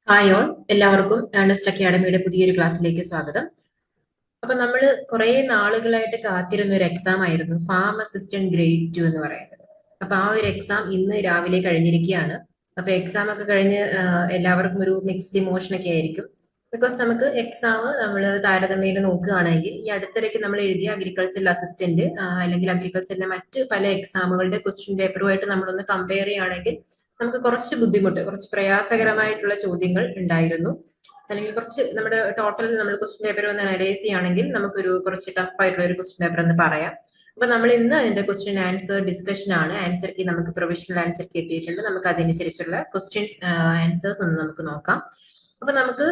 Hi all, എല്ലാവർക്കും Ernest അക്കാഡമിയുടെ പുതിയൊരു ക്ലാസ്സിലേക്ക് സ്വാഗതം. അപ്പൊ നമ്മൾ കുറെ നാളുകളായിട്ട് കാത്തിരുന്ന ഒരു എക്സാം ആയിരുന്നു ഫാം അസിസ്റ്റന്റ് ഗ്രേഡ് 2 എന്ന് പറയുന്നത്. അപ്പൊ ആ ഒരു എക്സാം ഇന്ന് രാവിലെ കഴിഞ്ഞിരിക്കുകയാണ്. അപ്പൊ എക്സാം ഒക്കെ കഴിഞ്ഞ് എല്ലാവർക്കും ഒരു മിക്സ്ഡ് ഇമോഷൻ ഒക്കെ ആയിരിക്കും. ബിക്കോസ് നമുക്ക് എക്സാം നമ്മൾ താരതമ്യേന നോക്കുകയാണെങ്കിൽ ഈ അടുത്തിടയ്ക്ക് നമ്മൾ എഴുതിയ അഗ്രികൾച്ചറൽ അസിസ്റ്റന്റ് അല്ലെങ്കിൽ അഗ്രികൾച്ചറിന്റെ മറ്റ് പല എക്സാമുകളുടെ ക്വസ്റ്റ്യൻ പേപ്പറുമായിട്ട് നമ്മളൊന്ന് കമ്പയർ ചെയ്യുകയാണെങ്കിൽ നമുക്ക് കുറച്ച് ബുദ്ധിമുട്ട്, കുറച്ച് പ്രയാസകരമായിട്ടുള്ള ചോദ്യങ്ങൾ ഉണ്ടായിരുന്നു. അല്ലെങ്കിൽ കുറച്ച് നമ്മുടെ ടോട്ടൽ നമ്മൾ ക്വസ്റ്റ്യൻ പേപ്പർ ഒന്ന് അനലൈസ് ചെയ്യുകയാണെങ്കിൽ നമുക്കൊരു കുറച്ച് ടഫ് ആയിട്ടുള്ള ഒരു ക്വസ്റ്റ്യൻ പേപ്പർ എന്ന് പറയാം. അപ്പൊ നമ്മൾ ഇന്ന് അതിന്റെ ക്വസ്റ്റ്യൻ ആൻസർ ഡിസ്കഷൻ ആണ്. ആൻസർ കീ നമുക്ക് പ്രൊവിഷണൽ ആൻസർ കീ എത്തിയിട്ടുണ്ട്. നമുക്ക് അതനുസരിച്ചുള്ള ക്വസ്റ്റ്യൻസ് ആൻസേഴ്സ് ഒന്ന് നമുക്ക് നോക്കാം. അപ്പൊ നമുക്ക്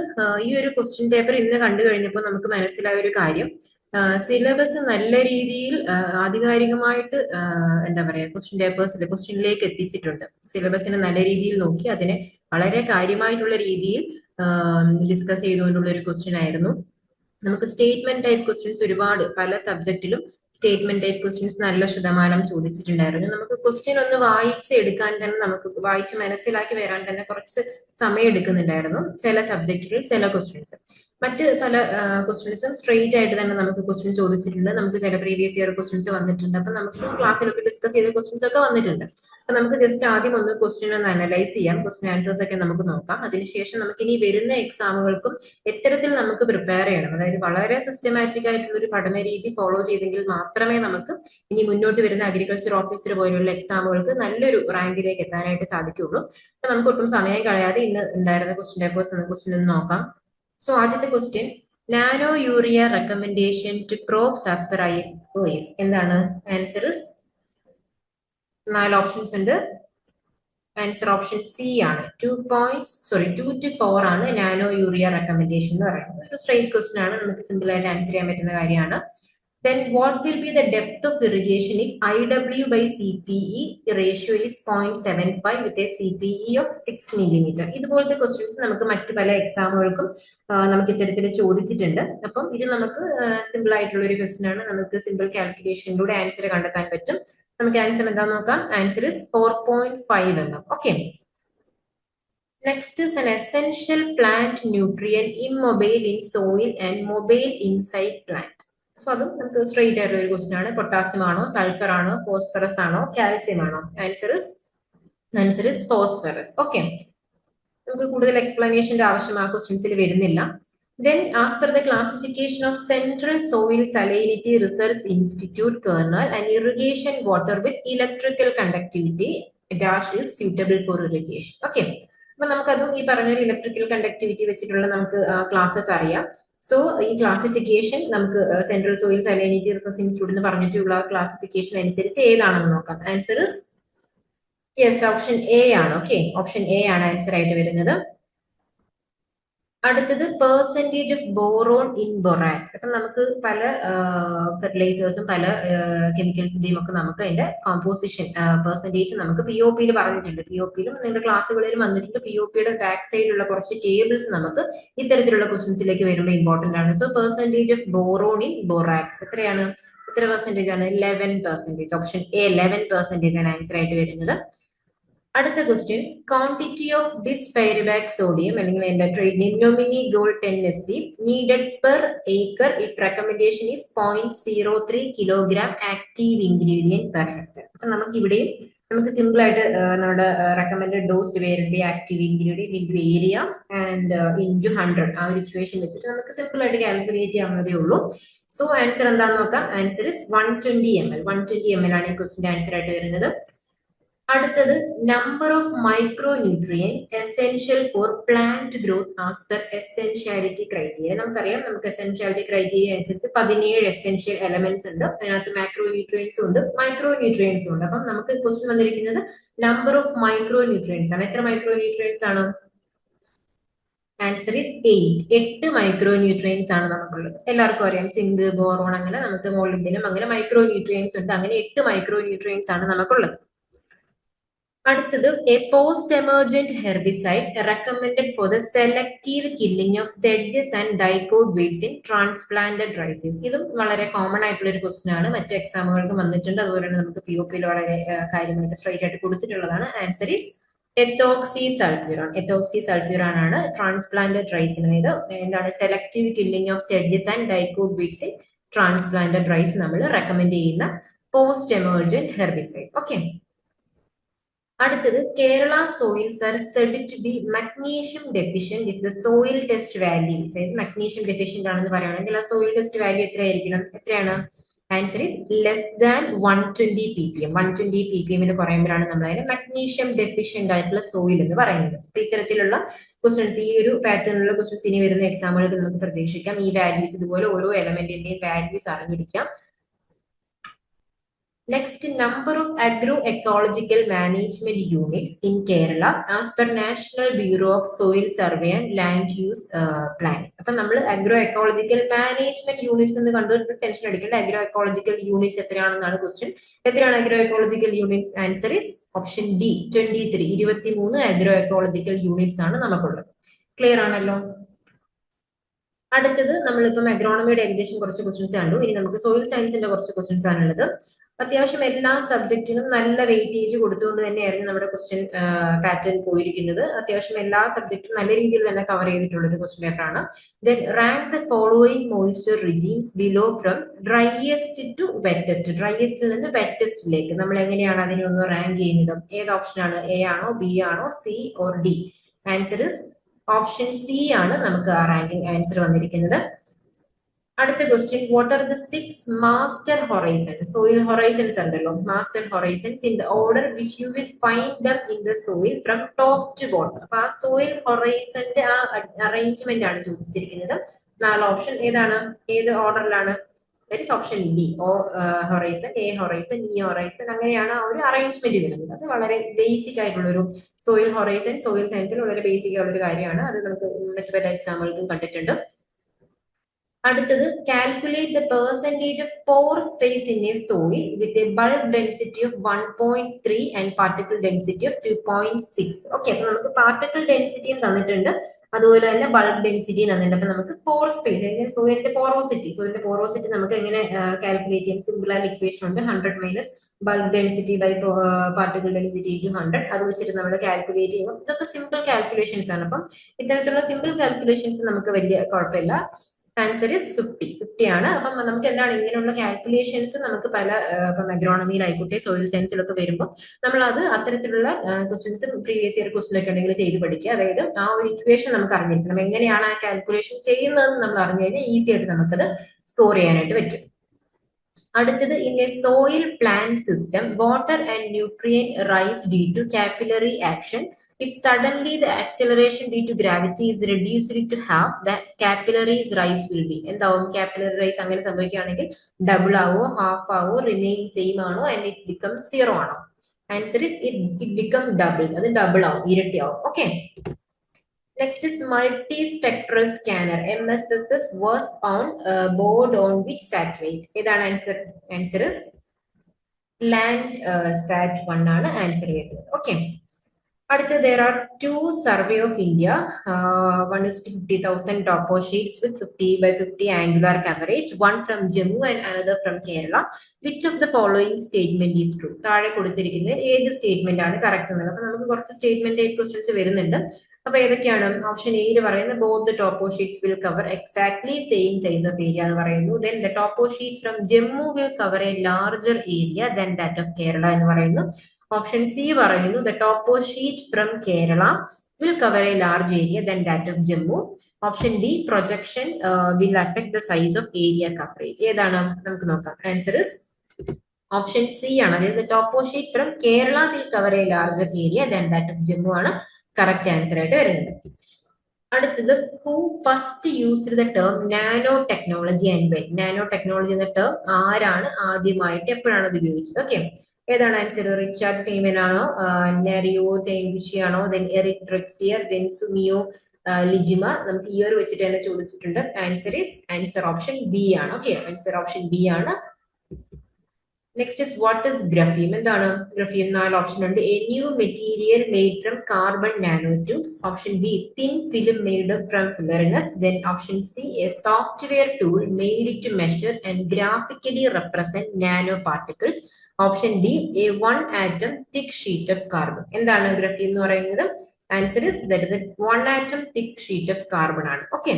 ഈ ഒരു ക്വസ്റ്റ്യൻ പേപ്പർ ഇന്ന് കണ്ടു കഴിഞ്ഞപ്പോൾ നമുക്ക് മനസ്സിലായ ഒരു കാര്യം, സിലബസ് നല്ല രീതിയിൽ ആധികാരികമായിട്ട് എന്താ പറയാ ക്വസ്റ്റ്യൻ പേപ്പേഴ്സിൽ ക്വസ്റ്റ്യനിലേക്ക് എത്തിച്ചിട്ടുണ്ട്. സിലബസിനെ നല്ല രീതിയിൽ നോക്കി അതിനെ വളരെ കാര്യമായിട്ടുള്ള രീതിയിൽ ഡിസ്കസ് ചെയ്തുകൊണ്ടുള്ള ഒരു ക്വസ്റ്റ്യൻ ആയിരുന്നു. നമുക്ക് സ്റ്റേറ്റ്മെന്റ് ടൈപ്പ് ക്വസ്റ്റ്യൻസ് ഒരുപാട് പല സബ്ജക്റ്റിലും സ്റ്റേറ്റ്മെന്റ് ടൈപ്പ് ക്വസ്റ്റ്യൻസ് നല്ല ശതമാനം ചോദിച്ചിട്ടുണ്ടായിരുന്നു. നമുക്ക് ക്വസ്റ്റ്യൻ ഒന്ന് വായിച്ച് എടുക്കാൻ തന്നെ, നമുക്ക് വായിച്ച് മനസ്സിലാക്കി വരാൻ തന്നെ കുറച്ച് സമയം എടുക്കുന്നുണ്ടായിരുന്നു ചില സബ്ജക്റ്റുകളിൽ ചില ക്വസ്റ്റ്യൻസ്. മറ്റ് പല ക്വസ്റ്റ്യൻസും സ്ട്രെയിറ്റ് ആയിട്ട് തന്നെ നമുക്ക് ക്വസ്റ്റ്യൻ ചോദിച്ചിട്ടുണ്ട്. നമുക്ക് ചില പ്രീവിയസ് ഇയർ ക്വസ്റ്റ്യൻസ് വന്നിട്ടുണ്ട്. അപ്പൊ നമുക്ക് ക്ലാസ്സിലൊക്കെ ഡിസ്കസ് ചെയ്ത ക്വസ്റ്റ്യൻസ് ഒക്കെ വന്നിട്ടുണ്ട്. അപ്പൊ നമുക്ക് ജസ്റ്റ് ആദ്യം ഒന്ന് ക്വസ്റ്റ്യൻ ഒന്ന് അനലൈസ് ചെയ്യാം. ക്വസ്റ്റ്യൻ ആൻസേഴ്സ് ഒക്കെ നമുക്ക് നോക്കാം. അതിനുശേഷം നമുക്ക് ഇനി വരുന്ന എക്സാമുകൾക്കും എത്തരത്തിൽ നമുക്ക് പ്രിപ്പയർ ചെയ്യണം, അതായത് വളരെ സിസ്റ്റമാറ്റിക് ആയിട്ടുള്ള ഒരു പഠന രീതി ഫോളോ ചെയ്തെങ്കിൽ മാത്രമേ നമുക്ക് ഇനി മുന്നോട്ട് വരുന്ന അഗ്രികൾച്ചർ ഓഫീസർ പോലുള്ള എക്സാമുകൾക്ക് നല്ലൊരു റാങ്കിലേക്ക് എത്താനായിട്ട് സാധിക്കുകയുള്ളൂ. അപ്പൊ നമുക്ക് ഒട്ടും സമയം കളയാതെ ഇന്ന് ഉണ്ടായിരുന്ന ക്വസ്റ്റ്യൻ പേപ്പേഴ്സ് എന്ന ക്വസ്റ്റ്യൻ ഒന്ന് നോക്കാം. സോ ആദ്യത്തെ question, nano urea recommendation to crops as per IFOS എന്താണ്? ആൻസർ 4 ഓപ്ഷൻസ് ഉണ്ട്. ആൻസർ ഓപ്ഷൻ സി ആണ്. 2 to 4 ആണ് നാനോ യൂറിയ റെക്കമെൻഡേഷൻ എന്ന് പറയുന്നത്. ഒരു സ്ട്രെയിറ്റ് ക്വസ്റ്റ്യൻ ആണ്, നമുക്ക് സിമ്പിൾ ആയിട്ട് ആൻസർ ചെയ്യാൻ പറ്റുന്ന കാര്യമാണ്. Then what will be the depth of irrigation if IW by CPE ratio is 0.75 with a CPE of 6 millimeter? ഇതുപോലത്തെ ക്വസ്റ്റ്യൻസ് നമുക്ക് മറ്റു പല എക്സാമുകൾക്കും നമുക്ക് ഇത്തരത്തിൽ ചോദിച്ചിട്ടുണ്ട്. അപ്പം ഇത് നമുക്ക് സിമ്പിൾ ആയിട്ടുള്ള ഒരു ക്വസ്റ്റ്യൻ ആണ്. നമുക്ക് സിമ്പിൾ കാൽക്കുലേഷനിലൂടെ ആൻസർ കണ്ടെത്താൻ പറ്റും. നമുക്ക് ആൻസർ എന്താ നോക്കാം. Answer is 4.5 mm. Okay. Next is an essential plant nutrient immobile in soil and mobile inside plant. So അതും നമുക്ക് സ്ട്രെയിറ്റ് ആയിട്ടുള്ള ഒരു ക്വസ്റ്റ്യൻ ആണ്. പൊട്ടാസ്യം ആണോ, സൾഫർ ആണോ, ഫോസ്ഫറസ് ആണോ, കാൽസ്യം ആണോ? Answer is phosphorus. ഓക്കെ. നമുക്ക് കൂടുതൽ എക്സ്പ്ലനേഷന്റെ ആവശ്യം ആ ക്വസ്റ്റ്യൻസിൽ വരുന്നില്ല. Then, as per the classification of Central Soil Salinity Research Institute kernel, an irrigation water with electrical conductivity dash is suitable for irrigation. Okay. അപ്പൊ നമുക്കതും ഈ പറഞ്ഞൊരു ഇലക്ട്രിക്കൽ കണ്ടക്ടിവിറ്റി വെച്ചിട്ടുള്ള നമുക്ക് ക്ലാസ്സസ് അറിയാം. സോ ഈ ക്ലാസിഫിക്കേഷൻ നമുക്ക് central soil salinity research institute എന്ന് പറഞ്ഞിട്ടുള്ള ക്ലാസിഫിക്കേഷൻ അനുസരിച്ച് ഏതാണെന്ന് നോക്കാം. Answer is yes, option A ആണ്. ഓക്കെ, ഓപ്ഷൻ എ ആണ് ആൻസർ ആയിട്ട് വരുന്നത്. അടുത്തത് percentage of boron in borax. അപ്പൊ നമുക്ക് പല ഫെർട്ടിലൈസേഴ്സും പല കെമിക്കൽസിന്റെയും ഒക്കെ നമുക്ക് അതിന്റെ കോമ്പോസിഷൻ പെർസെന്റേജ് നമുക്ക് POP പറഞ്ഞിട്ടുണ്ട്. POPയിലും നിങ്ങളുടെ ക്ലാസ്സുകളിലും വന്നിട്ടുണ്ട്. POPയുടെ ബാക്ക് സൈഡിലുള്ള കുറച്ച് ടേബിൾസ് നമുക്ക് ഇത്തരത്തിലുള്ള ക്വസ്റ്റ്യൻസിലേക്ക് വരുമ്പോൾ ഇമ്പോർട്ടന്റ് ആണ്. So percentage of boron in borax എത്രയാണ്? എത്ര പെർസെന്റേജ് ആണ്? 11%. ഓപ്ഷൻ എ 11% ആണ് ആൻസർ ആയിട്ട് വരുന്നത്. അടുത്ത question, quantity of bispyribac sodium അല്ലെങ്കിൽ എന്റെ trade name nominee gold 10 SC needed per acre if recommendation is 0.03 kilogram active ingredient per hectare. അപ്പൊ നമുക്ക് ഇവിടെയും നമുക്ക് സിമ്പിൾ ആയിട്ട് നമ്മുടെ recommended dose divided by active ingredient into area and into 100 ആ ഒരു ഇക്വേഷൻ വെച്ചിട്ട് നമുക്ക് സിമ്പിൾ ആയിട്ട് കാൽക്കുലേറ്റ് ചെയ്യാവുന്നതേ ഉള്ളൂ. സോ ആൻസർ എന്താണെന്ന് നോക്കാം. Answer is 120 ml. 120 ml ആണ് ഈ ക്വസ്റ്റിന്റെ ആൻസർ ആയിട്ട് വരുന്നത്. അടുത്തത്, number of micro nutrients essential for plant growth as per essentiality criteria. നമുക്കറിയാം, നമുക്ക് എസെൻഷ്യാലിറ്റി ക്രൈറ്റീരിയ അനുസരിച്ച് 17 എസെൻഷ്യൽ എലമെന്റ്സ് ഉണ്ട്. അതിനകത്ത് മാക്രോ ന്യൂട്രിയൻസും ഉണ്ട്, മൈക്രോ ന്യൂട്രിയൻസും ഉണ്ട്. അപ്പം നമുക്ക് ക്വസ്റ്റ്യൻ വന്നിരിക്കുന്നത് നമ്പർ ഓഫ് മൈക്രോ ന്യൂട്രിയൻസ് ആണ്. എത്ര മൈക്രോ ന്യൂട്രിയൻസ് ആണ്? ആൻസർ ഇസ് 8 മൈക്രോ ന്യൂട്രിയൻസ് ആണ് നമുക്കുള്ളത്. എല്ലാവർക്കും അറിയാം, സിങ്ക്, ബോറോൺ, അങ്ങനെ നമുക്ക് മോളിബ്ഡിനം, അങ്ങനെ മൈക്രോ ന്യൂട്രിയൻസ് ഉണ്ട്. അങ്ങനെ 8 മൈക്രോ ന്യൂട്രിയൻസ് ആണ് നമുക്കുള്ളത്. അടുത്തത്, a post emergent herbicide recommended for the selective killing of sedges and dicot weeds in transplanted rices. ഇതും വളരെ കോമൺ ആയിട്ടുള്ള ഒരു ക്വസ്റ്റ്യൻ ആണ്. മറ്റ് എക്സാമുകൾക്ക് വന്നിട്ടുണ്ട്. അതുപോലെ തന്നെ നമുക്ക് POPയിൽ വളരെ കാര്യമായിട്ട് സ്ട്രൈറ്റ് ആയിട്ട് കൊടുത്തിട്ടുള്ളതാണ്. ആൻസർ ഈസ് എത്തോക്സി സൾഫ്യൂറാൻ ആണ് ട്രാൻസ്പ്ലാന്റഡ് റൈസിന്, എന്താണ് selective killing of sedges and dicot weeds in transplanted rice നമ്മൾ റെക്കമെൻഡ് ചെയ്യുന്ന പോസ്റ്റ് എമർജന്റ് ഹെർബിസൈഡ്. ഓക്കെ, അടുത്തത് Kerala soils are said to be magnesium deficient if the soil test value, magnesium deficient ആണെന്ന് പറയുകയാണെങ്കിൽ ആ soil test value എത്രയാണ്? Answer is less than 120 ppm. 120 ppm കുറയുമ്പോഴാണ് നമ്മൾ അതിന് മഗ്നീഷ്യം ഡെഫിഷ്യന്റ് ആയിട്ടുള്ള സോയിൽ എന്ന് പറയുന്നത്. അപ്പൊ ഇത്തരത്തിലുള്ള ക്വസ്റ്റൻസ്, ഈ ഒരു പാറ്റേണിലുള്ള ക്വസ്റ്റൻസ് ഇനി വരുന്ന എക്സാമുകൾക്ക് നമുക്ക് പ്രതീക്ഷിക്കാം. ഈ വാല്യൂസ്, ഇതുപോലെ ഓരോ എലമെന്റിന്റെയും values അറിഞ്ഞിരിക്കാം. Next, number of agroecological management units in Kerala as per National Bureau of Soil Survey and Land Use Planning. അപ്പൊ നമ്മൾ agroecological management units എന്ന് കണ്ടുകൊണ്ട് ടെൻഷൻ അടിക്കേണ്ട. agroecological units എത്രയാണെന്നാണ് ക്വസ്റ്റ്യൻ. എത്രയാണ് agroecological units? Answer is option D 23. 23 agroecological units ആണ് നമുക്കുള്ളത്. Clear ആണല്ലോ? അടുത്തത് നമ്മളിപ്പം അഗ്രോണമിയുടെ ഏകദേശം കുറച്ച് ക്വസ്റ്റ്യൻസ് കണ്ടു. ഇനി നമുക്ക് സോയിൽ സയൻസിന്റെ കുറച്ച് ക്വസ്റ്റ്യൻസ് ആണുള്ളത്. അത്യാവശ്യം എല്ലാ സബ്ജക്റ്റിനും നല്ല വെയിറ്റേജ് കൊടുത്തുകൊണ്ട് തന്നെയായിരുന്നു നമ്മുടെ ക്വസ്റ്റ്യൻ പാറ്റേൺ പോയിരിക്കുന്നത്. അത്യാവശ്യം എല്ലാ സബ്ജക്റ്റും നല്ല രീതിയിൽ തന്നെ കവർ ചെയ്തിട്ടുള്ള ഒരു ക്വസ്റ്റ്യൻ പേപ്പർ ആണ്. Then rank the following moisture regimes below from driest to wettest. ഡ്രൈയസ്റ്റിൽ നിന്ന് വെറ്റസ്റ്റിലേക്ക് നമ്മൾ എങ്ങനെയാണ് അതിനെ ഒന്ന് റാങ്ക് ചെയ്യുന്നത്? ഏത് ഓപ്ഷനാണ്? എ ആണോ, ബി ആണോ, C or D? Answer is option C ആണ് നമുക്ക് ആ റാങ്കിങ് ആൻസർ വന്നിരിക്കുന്നത്. അടുത്ത question, what are the 6 master horizons? Soil horizons ഉണ്ടല്ലോ, master horizons in the order which you will find them in the soil from top to bottom. അപ്പൊ ആ soil ഹൊറൈസന്റെ ആ arrangement ആണ് ചോദിച്ചിരിക്കുന്നത്. 4 ഓപ്ഷൻ ഏതാണ്? ഏത് ഓർഡറിലാണ്? That is option D. Horizon, A horizon, E horizon, അങ്ങനെയാണ് ആ ഒരു അറേഞ്ച്മെന്റ് വരുന്നത്. അത് വളരെ ബേസിക് ആയിട്ടുള്ള ഒരു സോയിൽ ഹൊറൈസൺ സോയിൽ സയൻസിൽ വളരെ ബേസിക് ആയിട്ടുള്ള ഒരു കാര്യമാണ്. അത് നമുക്ക് മറ്റു പല എക്സാമുകൾക്കും കണ്ടിട്ടുണ്ട്. അടുത്തത്, calculate the percentage of pore space in a soil with a bulk density of 1.3 and particle density of 2.6. Okay, അപ്പൊ നമുക്ക് പാർട്ടിക്കിൾ ഡെൻസിറ്റിയും തന്നിട്ടുണ്ട്, അതുപോലെ തന്നെ ബൾബ് ഡെൻസിറ്റി തന്നിട്ടുണ്ട്. അപ്പൊ നമുക്ക് പോർ സ്പേസ്, സോയിലിന്റെ പോറോസിറ്റി നമുക്ക് എങ്ങനെ കാൽക്കുലേറ്റ് ചെയ്യാം? സിമ്പിൾ ആയിട്ട് ഇക്വേഷൻ ഉണ്ട്. 100 minus bulk density by particle density to 100. അത് വെച്ചിട്ട് നമ്മൾ കാൽക്കുലേറ്റ് ചെയ്യുമ്പോൾ ഇതൊക്കെ സിമ്പിൾ കാൽക്കുലേഷൻസ് ആണ്. അപ്പം ഇത്തരത്തിലുള്ള സിമ്പിൾ കാൽക്കുലേഷൻസ് നമുക്ക് വലിയ കുഴപ്പമില്ല. ആൻസർ ഇസ് 50 ആണ്. അപ്പം നമുക്ക് എന്താണ് ഇങ്ങനെയുള്ള കാൽക്കുലേഷൻസ് നമുക്ക് പല ഇപ്പം അഗ്രോണമിയിലായിക്കോട്ടെ സോയിൽ സയൻസിലൊക്കെ വരുമ്പോൾ നമ്മൾ അത് അത്തരത്തിലുള്ള ക്വസ്റ്റ്യൻസ് പ്രീവിയസ് ഇയർ ക്വസ്റ്റ്യൻ ഒക്കെ ഉണ്ടെങ്കിൽ ചെയ്ത് പഠിക്കുക. അതായത് ആ ഒരു ഇക്വേഷൻ നമുക്ക് അറിഞ്ഞിരിക്കണം, എങ്ങനെയാണ് ആ കാൽക്കുലേഷൻ ചെയ്യുന്നതെന്ന് നമ്മൾ അറിഞ്ഞു കഴിഞ്ഞാൽ ഈസി ആയിട്ട് നമുക്കത് സ്കോർ ചെയ്യാനായിട്ട് പറ്റും. അടുത്തത്, in a soil plant system water and nutrient rise due to capillary action. If suddenly the acceleration due to gravity is reduced to half, the capillaries rise will be. എന്താവും? capillary rise അങ്ങനെ സംഭവിക്കുകയാണെങ്കിൽ double ആവോ, half ആവോ, remain same ആണോ, and it become 0 ആണോ? Answer is it become double. അത് double ആവും, ഇരട്ടി ആവും. Okay, next is multi spectral scanner MSSS was on board on which satellite? ഏതാണ് ആൻസർ? ആൻസർ ഇസ് ലാൻഡ് സാറ്റ് 1 ആണ് ആൻസർ വരുന്നത്. ഓക്കെ, അടുത്ത, there are 2 survey of India. One is 50,000 topo sheets with 50 by 50 angular coverage. One from Jammu and another from Kerala. Which of the following statement is true? താഴെ കൊടുത്തിരിക്കുന്നത് ഏത് statement ആണ് correct എന്നുള്ളത്. അപ്പൊ നമുക്ക് കുറച്ച് സ്റ്റേറ്റ്മെന്റ് ക്വസ്റ്റ്യൻസ് വരുന്നുണ്ട്. അപ്പൊ ഏതൊക്കെയാണ്? ഓപ്ഷൻ എയിൽ പറയുന്നത് both the topo sheets will cover exactly same size of area എന്ന് പറയുന്നു. Then the topo sheet from Jammu will cover a larger area than that of Kerala എന്ന് പറയുന്നു. ഓപ്ഷൻ സി പറയുന്നു the topo sheet from Kerala will cover a large area than that of Jammu. Option D, projection will affect the size of area coverage. ഏതാണ്? നമുക്ക് നോക്കാം. Answer is option C ആണ്. അതായത് the topo sheet from Kerala will cover a larger area than that of Jammu ആണ് correct answer ആയിട്ട് വരുന്നത്. അടുത്തത്, who first used the term nano technology and when? Nano technology എന്ന term ആരാണ് ആദ്യമായിട്ട് എപ്പോഴാണ് അത് ഉപയോഗിച്ചത്? ഓക്കെ, ഏതാണ് ആൻസർ? റിച്ചാർഡ് ഫെയ്മൻ ആണോ, നെറിയോ ടെൻഗുച്ചി ആണോ, then Eric Drexler, then Sumio Iijima? നമുക്ക് ഇയർ വെച്ചിട്ട് തന്നെ ചോദിച്ചിട്ടുണ്ട്. ആൻസർ ഓപ്ഷൻ ബി ആണ്. ഓക്കെ, ആൻസർ ഓപ്ഷൻ ബി ആണ്. Next is what is graphene? എന്താണ് ഗ്രഫീം? 4 ഓപ്ഷൻ ഉണ്ട്. A new material made from carbon nanotubes. Option B, thin film made from fullerenes. Then option C, a software tool made to measure and graphically represent nanoparticles. Option D a 1 atom thick sheet of carbon. എന്താണ് graphene എന്ന് പറയുന്നത്? Answer is that is a 1 atom thick sheet of carbon ആണ്. Okay.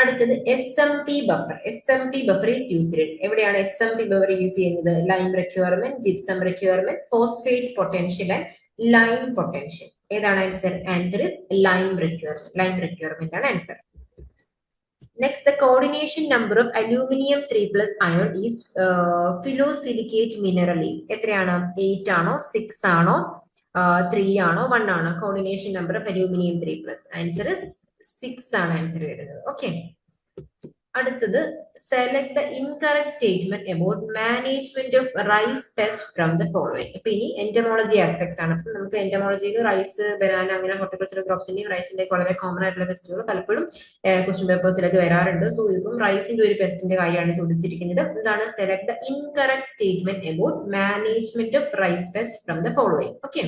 അടുത്തത് SMP buffer. SMP buffer is used. എവിടെയാണ് SMP buffer use ചെയ്യുന്നത്? Lime requirement, gypsum requirement, phosphate potential and lime potential. ഏതാണ് answer? Answer is lime requirement. Lime requirement ആണ് answer. Next, the coordination number of aluminium 3+ ion is phyllosilicate mineral is എത്രയാണ്? 8 ആണോ, 6 ആണോ, 3 ആണോ, 1 ആണോ? Coordination number of aluminium 3+. Answer is 6 ആണ് answer വരുന്നത്. Okay. അടുത്തത് select the incorrect statement about management of rice pest from the following. ഇപ്പൊ ഇനി എന്റമോളജി ആസ്പെക്ട്സ് ആണ്. അപ്പൊ നമുക്ക് എന്റമോളജിയിൽ റൈസ്, ബനാന, അങ്ങനെ ഹോർട്ടിക്കൾച്ചറൽ ക്രോപ്സിന്റെയും റൈസിന്റെ വളരെ കോമൺ ആയിട്ടുള്ള പെസ്റ്റുകൾ പലപ്പോഴും ക്വസ്റ്റ്യൻ പേപ്പേഴ്സിലൊക്കെ വരാറുണ്ട്. സോ ഇതിപ്പം റൈസിന്റെ ഒരു പെസ്റ്റിന്റെ കാര്യമാണ് ചോദിച്ചിരിക്കുന്നത്. എന്താണ്? Select the incorrect statement about management of rice pest from the following. Okay.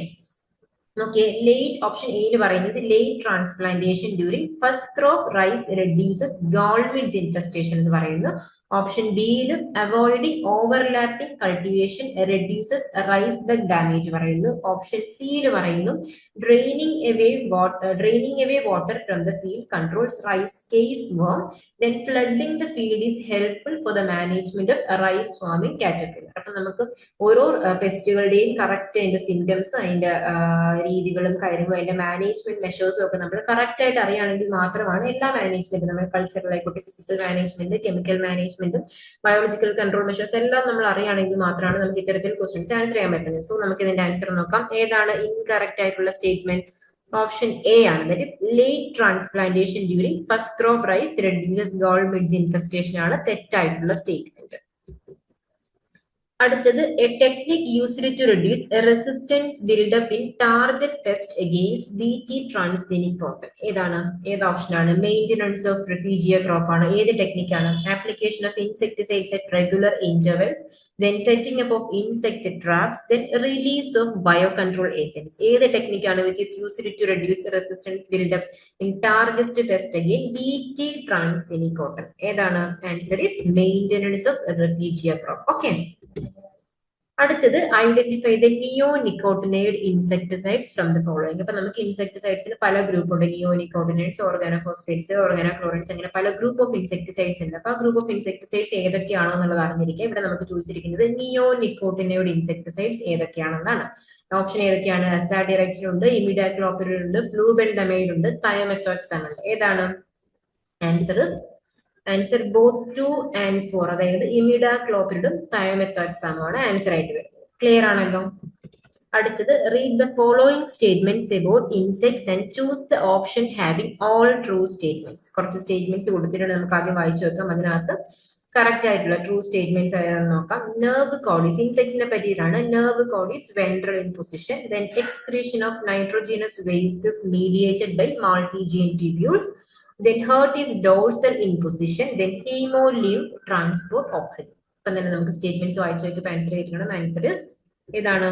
Okay. Late option എയിൽ പറയുന്നത് late transplantation during first crop rice reduces gall midge infestation എന്ന് പറയുന്നു. ഓപ്ഷൻ ബിയിൽ avoiding overlapping cultivation reduces rice bug damage പറയുന്നു. Option സിയിൽ പറയുന്നു draining away water from the field controls rice case worm. Then flooding the field is helpful for the management of rice farming caterpillar. അപ്പൊ നമുക്ക് ഓരോ പെസ്റ്റുകളുടെയും correct അതിന്റെ symptoms, അതിന്റെ രീതികളും കാര്യങ്ങളും അതിന്റെ മാനേജ്മെന്റ് മെഷേഴ്സും ഒക്കെ നമ്മൾ കറക്റ്റ് ആയിട്ട് അറിയുകയാണെങ്കിൽ മാത്രമാണ് എല്ലാ മാനേജ്മെന്റും, നമ്മൾ കൾച്ചറൽ ആയിക്കോട്ടെ, ഫിസിക്കൽ മാനേജ്മെന്റ്, കെമിക്കൽ മാനേജ്മെന്റും ബയോളജിക്കൽ കൺട്രോൾ മെഷേഴ്സ് എല്ലാം നമ്മൾ അറിയുകയാണെങ്കിൽ മാത്രമാണ് നമുക്ക് ഇത്തരത്തിൽ ക്വസ്റ്റ്യൻസ് ആൻസർ ചെയ്യാൻ പറ്റുന്നത്. സോ നമുക്ക് ഇതിന്റെ ആൻസർ നോക്കാം. ഏതാണ് ഇൻകറക്റ്റ് ആയിട്ടുള്ള സ്റ്റേറ്റ്മെന്റ്? ഓപ്ഷൻ എ ആണ്. That is late transplantation during first crop rice reduces gall midge infestation ആണ് തെറ്റായിട്ടുള്ള സ്റ്റേറ്റ്മെന്റ്. അടുത്തത് a technique used to reduce resistant buildup in target pest against BT transgenic cotton. ഏതാണ്? ഏത് ഓപ്ഷനാണ്? മെയിൻ്റനൻസ് ഓഫ് റിഫ്യൂജിയ ക്രോപ്പ് ആണ്. ഏത് ടെക്നിക്കാണ്? Application of insecticides at regular intervals, then setting up of insect traps, then release of biocontrol agents. ഏത് ടെക്നിക്കാണ് which is used to reduce resistance buildup in target pest again BT transgenic cotton? ഏതാണ്? Answer is maintenance of refugia crop. Okay. അടുത്തത് identify the neonicotinoid insecticides from the following. അപ്പൊ നമുക്ക് ഇൻസെക്ടിസൈഡ്സിന് പല group ഉണ്ട്. നിയോനിക്കോട്ടിനൈഡ്സ്, ഓർഗാനോഫോസ്ഫേറ്റ്സ്, ഓർഗാനോക്ലോറിൻസ്, അങ്ങനെ പല group of insecticides ഉണ്ട്. അപ്പൊ ആ ഗ്രൂപ്പ് ഓഫ് ഇൻസെക്ടിസൈഡ്സ് ഏതൊക്കെയാണോ എന്നുള്ളത് അറിഞ്ഞിരിക്കുക. ഇവിടെ നമുക്ക് ചോദിച്ചിരിക്കുന്നത് നിയോനിക്കോട്ടിനൈഡ് ഇൻസെക്ടിസൈഡ്സ് ഏതൊക്കെയാണെന്നാണ്. ഓപ്ഷൻ ഏതൊക്കെയാണ്? അസാഡിറക്റ്റിൻ ഉണ്ട്, ഇമിഡാക്ലോപിരിഡ് ഉണ്ട്, ഫ്ലൂബെൻഡമൈഡ് ഉണ്ട്, തയോമെത്തോക്സാം ഉണ്ട്. ഏതാണ്? ആൻസർ ബോത്ത് 2 and 4, അതായത് ഇമിഡാക്ലോപിരിഡും തയോമെത്തോക്സാമും ആണ് ആൻസർ ആയിട്ട് വരുന്നത്. ക്ലിയർ ആണല്ലോ? അടുത്തത് read the following statements about insects and choose the option having all true statements. കുറച്ച് സ്റ്റേറ്റ്മെന്റ്സ് കൊടുത്തിട്ടുണ്ട്, നമുക്ക് ആദ്യം വായിച്ചു വെക്കാം. അതിനകത്ത് കറക്റ്റ് ആയിട്ടുള്ള ട്രൂ സ്റ്റേറ്റ്മെന്റ്സ് ഏതാണെന്ന് നോക്കാം. നെർവ് കോഡീസ്, ഇൻസെക്ട്സിനെ പറ്റിയിട്ടാണ്. Nerve cords ventral in position, then excretion of nitrogenous waste is mediated by Malpighian tubules, then heart is dorsal in position, then hemolymph transport oxygen. അപ്പൊ തന്നെ നമുക്ക് സ്റ്റേറ്റ്മെന്റ്സ് വായിച്ചു വെക്കുമ്പോൾ ആൻസർ ചെയ്തിരിക്കണം. ആൻസർ ഇസ് ഏതാണ്?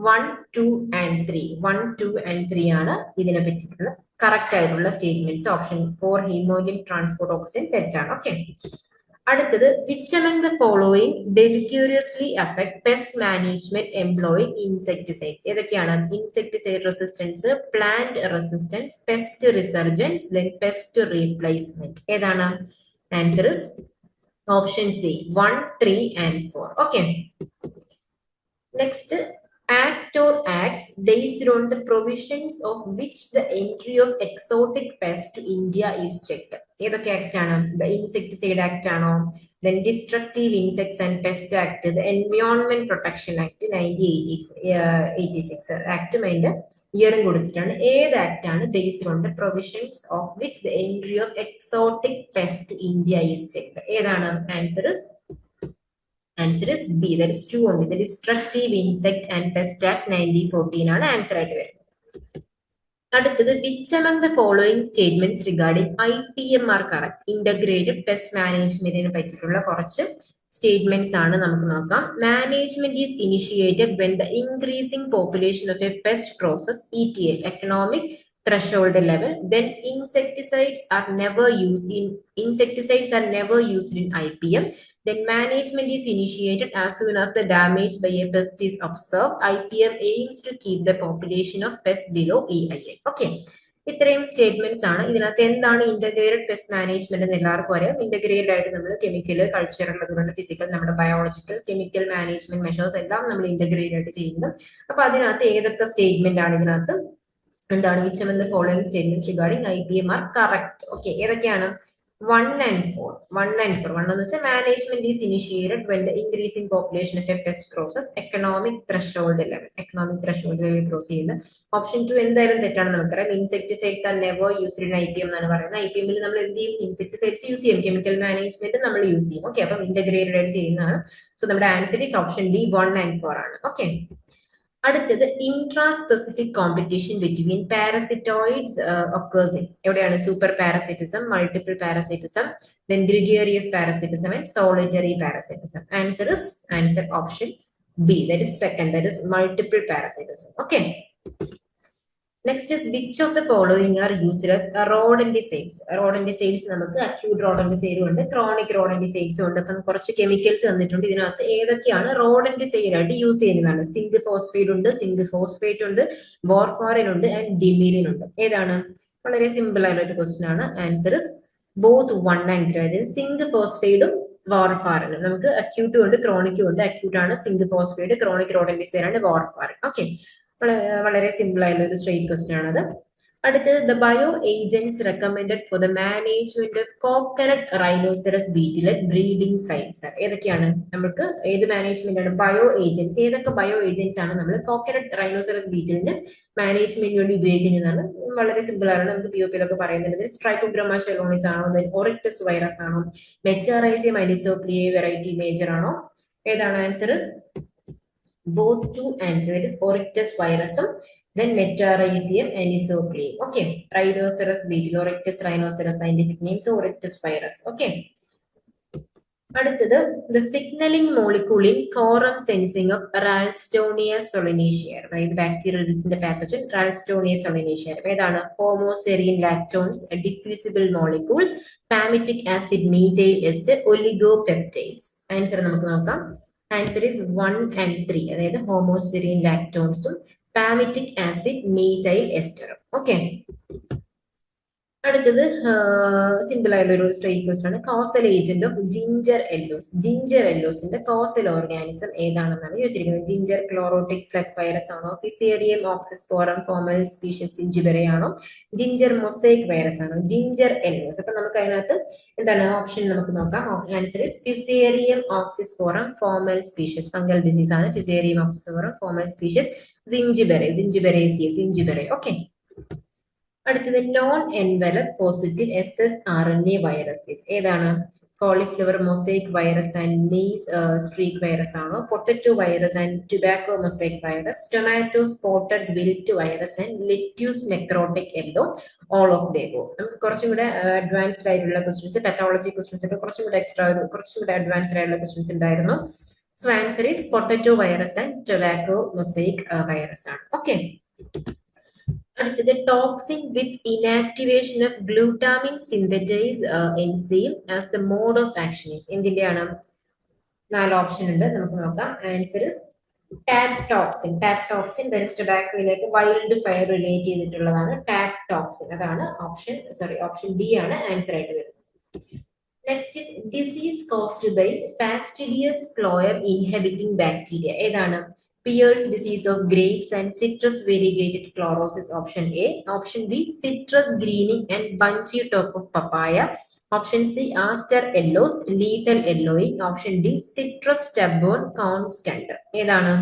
1, 2 and 3. 1, 2 and 3 ആണ് ഇതിനെ പറ്റിയിട്ടുള്ള കറക്റ്റ് ആയിട്ടുള്ള statements. Option 4 hemolymph transport oxygen തെറ്റാണ്. ഓക്കെ. അടുത്തത് which among the following deleteriously affect pest management employing insecticides? ഏതൊക്കെയാണ്? Insecticide resistance, plant resistance, pest resurgence, then pest replacement. ഏതാണ്? Answer is option C 1, 3 and 4. Okay. Next, act or acts based on the provisions of which the entry of exotic pest to India is checked. ഏതൊക്കെ act ആണ്? The Insecticide Act ആണോ? Then Destructive Insects and Pest Act, the Environment Protection Act 1986 ആക്ടും അതിന്റെ ഇയറും കൊടുത്തിട്ടാണ്. ഏത് act ആണ് based on the provisions of which the entry of exotic pest to India is checked? ഏതാണ്? Answer is B, that is 2 only. The Destructive Insect and Pest Act 1914 ആണ് answer ആയിട്ട് വരുന്നത്. അടുത്തത് which among the following statements regarding IPM are correct? Integrated pest മാനേജ്മെന്റിനെ പറ്റിയിട്ടുള്ള കുറച്ച് statements ആണ് നമുക്ക് നോക്കാം. Management is initiated when the increasing population of a pest crosses ETL, economic threshold level. Then insecticides are never used in IPM. Then management is initiated as soon as the damage by a pest is observed. IPM aims to keep the population of pests below EIA. Okay. ഇത്രയും statements ആണ്. ഇതിനകത്ത് എന്താണ് integrated pest management എന്ന് എല്ലാവർക്കും അറിയാം. Integrated ആയിട്ട് നമ്മൾ chemical, cultural, അതുകൊണ്ട് ഫിസിക്കൽ, നമ്മുടെ ബയോളജിക്കൽ, കെമിക്കൽ മാനേജ്മെന്റ് മെഷേഴ്സ് എല്ലാം നമ്മൾ ഇന്റഗ്രേറ്റ് ആയിട്ട് ചെയ്യുന്നത്. അപ്പൊ അതിനകത്ത് ഏതൊക്കെ സ്റ്റേറ്റ്മെന്റ് ആണ് ഇതിനകത്ത് എന്താണ് which among the following statements regarding IPM are correct? Okay, ഏതൊക്കെയാണ്? 1 and 4. 1 എന്ന് വെച്ചാൽ management is initiated when the increasing population of a pest crosses economic threshold level. Economic threshold level cross ചെയ്യുന്നത്. ഓപ്ഷൻ 2 എന്തായാലും തെറ്റാണ് നമുക്കറിയാം. Insecticides are never used in IPM എന്നാണ് പറയുന്നത്. IPM നമ്മൾ എന്ത് ചെയ്യും? ഇൻസെക്ടിസൈഡ്സ് യൂസ് ചെയ്യും, കെമിക്കൽ മാനേജ്മെന്റ് നമ്മൾ യൂസ് ചെയ്യും. ഓക്കെ, അപ്പം ഇന്റഗ്രേറ്റഡ് ആയിട്ട് ചെയ്യുന്നതാണ്. സോ നമ്മുടെ answer is option D 1 and 4 ആണ്. ഓക്കെ, അടുത്തത് intraspecific competition between parasitoids occurs in എവിടെയാണ്? Super parasitism, multiple parasitism, then gregarious parasitism and solitary parasitism. Answer option B, that is second, that is multiple parasitism. Okay, next is which of the following are used as rodenticides? Rodenticides നമുക്ക് acute rodenticide ഉണ്ട്, chronic rodenticide ഉണ്ട്. അപ്പം കുറച്ച് chemicals തന്നിട്ടുണ്ട്. ഇതിനകത്ത് ഏതൊക്കെയാണ് റോഡന്റിസൈഡ് ആയിട്ട് use ചെയ്യുന്നതാണ്? സിങ്ക് ഫോസ്ഫേറ്റ് ഉണ്ട്, സിങ്ക് ഫോസ്ഫേറ്റ് ഉണ്ട്, വോർഫാറിൻ ഉണ്ട് ആൻഡ് ഡിമിലിൻ ഉണ്ട്. ഏതാണ്? വളരെ സിമ്പിൾ ആയിട്ടുള്ള ഒരു ക്വസ്റ്റ്യൻ ആണ്. Answer is both 1 and 3. അതായത് സിങ്ക് ഫോസ്ഫേറ്റും വോർഫാറിനും. നമുക്ക് അക്യൂട്ടും ഉണ്ട്, ക്രോണിക്കും ഉണ്ട്. അക്യൂട്ട് ആണ് സിങ്ക് ഫോസ്ഫേറ്റ്, ക്രോണിക് റോഡന്റിസൈഡ് ആണ് വോർഫാറിൻ. ഓക്കെ, വളരെ സിമ്പിൾ ആയിട്ടുള്ള ഒരു സ്ട്രെയിറ്റ് ക്വസ്റ്റ്യൻ ആണത്. അടുത്തത് the bio agents recommended for the management of coconut rhinoceros beetle breeding sites. ഏതൊക്കെയാണ്? നമുക്ക് ഏത് മാനേജ്മെന്റ് ആണ്? Bio agents. ഏതൊക്കെ ബയോ ഏജന്റ്സ് ആണ് നമ്മൾ കോക്കനട്ട് റൈനോസറസ് ബീറ്റിലിന്റെ മാനേജ്മെന്റ് വേണ്ടി ഉപയോഗിക്കുന്നതാണ്? വളരെ സിമ്പിൾ ആണ്. നമുക്ക് POP യിലൊക്കെ പറയുന്നത് സ്ട്രൈക്കോഗ്രമ ഷെലോണിസ് ആണോ, ഒറിക്ടസ് വൈറസ് ആണോ, മെറ്റാറൈസിയം അലിസോപ്ലിയെ വെറൈറ്റി മേജർ ആണോ? ഏതാണ്? Answer is both 2 and 3, that is Oryctus virusum, then Metarhizium anisopleum. Okay, Rhinoceros beetle, Oryctus rhinoceros, scientific name, so Oryctus virus. Okay, അടുത്തത് the signaling molecule in quorum sensing of Ralstonia solanaceae. അതായത് ബാക്ടീരിയത്തിന്റെ pathogen Ralstonia solanaceae. ഏതാണ്? Homoserine lactones, diffusible molecules, palmitic acid, methyl ester, oligopeptides. Answer നമുക്ക് നോക്കാം. Answer is 1 and 3, അതായത് homoserine ലാക്ടോൺസും palmitic acid, methyl എസ്റ്ററും. Okay, അടുത്തത് simple ആയിട്ടുള്ള ഒരു സ്ട്രെയിറ്റ് ക്വസ്റ്റ്യൻ ആണ്. Causal agent of ginger yellows. Ginger എല്ലോസിന്റെ കോസൽ ഓർഗാനിസം ഏതാണെന്നാണ് ചോദിച്ചിരിക്കുന്നത്. ജിഞ്ചർ ക്ലോറോട്ടിക് ഫ്ലഗ് വൈറസ് ആണോ, Fusarium oxysporum formal species zingiberi ആണോ, ജിഞ്ചർ മൊസൈക് വൈറസ് ആണോ, ജിഞ്ചർ എല്ലോസ്? അപ്പൊ നമുക്ക് അതിനകത്ത് എന്താണ് ഓപ്ഷൻ നമുക്ക് നോക്കാം. Answer is Fusarium oxysporum formal species. Fungal disease ആണ് Fusarium oxysporum formal species. Zingiberi. Okay, അടുത്തത് non envelope positive SSRNA viruses. ഏതാണ്? Cauliflower mosaic virus and maize streak virus ആണോ, potato virus and tobacco mosaic virus, tomato spotted wilt virus and lettuce necrotic yellow, all of the above? നമുക്ക് കുറച്ചും കൂടെ advanced ആയിട്ടുള്ള questions, pathology questions ഒക്കെ കുറച്ചും കൂടെ advanced ആയിട്ടുള്ള ക്വസ്റ്റ്യൻസ് ഉണ്ടായിരുന്നു. So answer is potato virus and tobacco mosaic virus ആണ്. ഓക്കെ, അടുത്തത് toxin with inactivation of glutamine synthetase enzyme as the mode of action is. എന്തിന്റെയാണ്? 4 ഓപ്ഷൻ ഉണ്ട്, നമുക്ക് നോക്കാം. Answer is tab toxin. ടൊബാക്കോയിലേക്ക് വൈൽഡ് ഫയർ റിലേറ്റ് ചെയ്തിട്ടുള്ളതാണ് tab toxin. അതാണ് option D ആണ് ആൻസർ ആയിട്ട് വരുന്നത്. Next is disease caused by fastidious phloem inhibiting bacteria. ഏതാണ്? Pierce disease of grapes and citrus variegated chlorosis. Option A. Option B. Citrus greening and bunchy top of papaya. Option C. Aster yellows, lethal yellowing. Option D. Citrus stubborn constant. ഏതാണ്?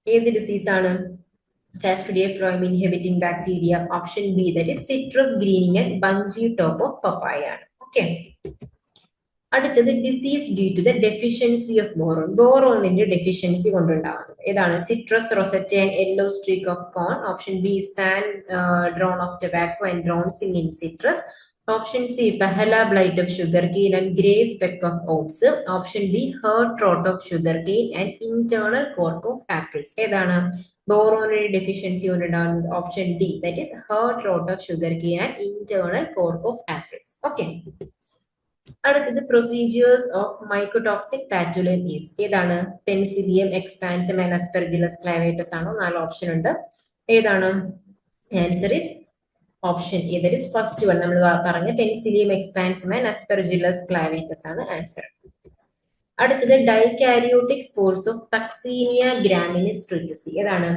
ഏത് disease ആണ്? Fastidia phloem inhibiting bacteria. Option B, that is citrus greening and bunchy top of papaya. Okay. അടുത്തത് disease due to the deficiency of boron. ബോറോണിന്റെ deficiency കൊണ്ടുണ്ടാവുന്നത് ഏതാണ്? Citrus rosette and yellow streak of corn. Option B sand drown of tobacco and bronzing in citrus. Option C പഹല blight of sugarcane and grey speck of oats. Option D heart rot of sugarcane and internal cork of apples. ഏതാണ് ബോറോണിന്റെ deficiency കൊണ്ടുണ്ടാവുന്നത്? Option D, that is heart rot of sugarcane and internal cork of apples. Okay. അടുത്തത് procedures of മൈക്കോടോക്സിക് പാറ്റുലൻ is. ഏതാണ്? Penicillium, expansum and Aspergillus ക്ലാവേറ്റസ് ആണോ? 4 option ഉണ്ട്. ഏതാണ്? Answer is option A, that is first one. നമ്മൾ പറഞ്ഞ penicillium, expansum and Aspergillus ക്ലാവേറ്റസ് ആണ് answer. അടുത്തത് dikaryotic spores of തക്സീനിയ ഗ്രാമിനിസ് ട്രിറ്റിസി. ഏതാണ്?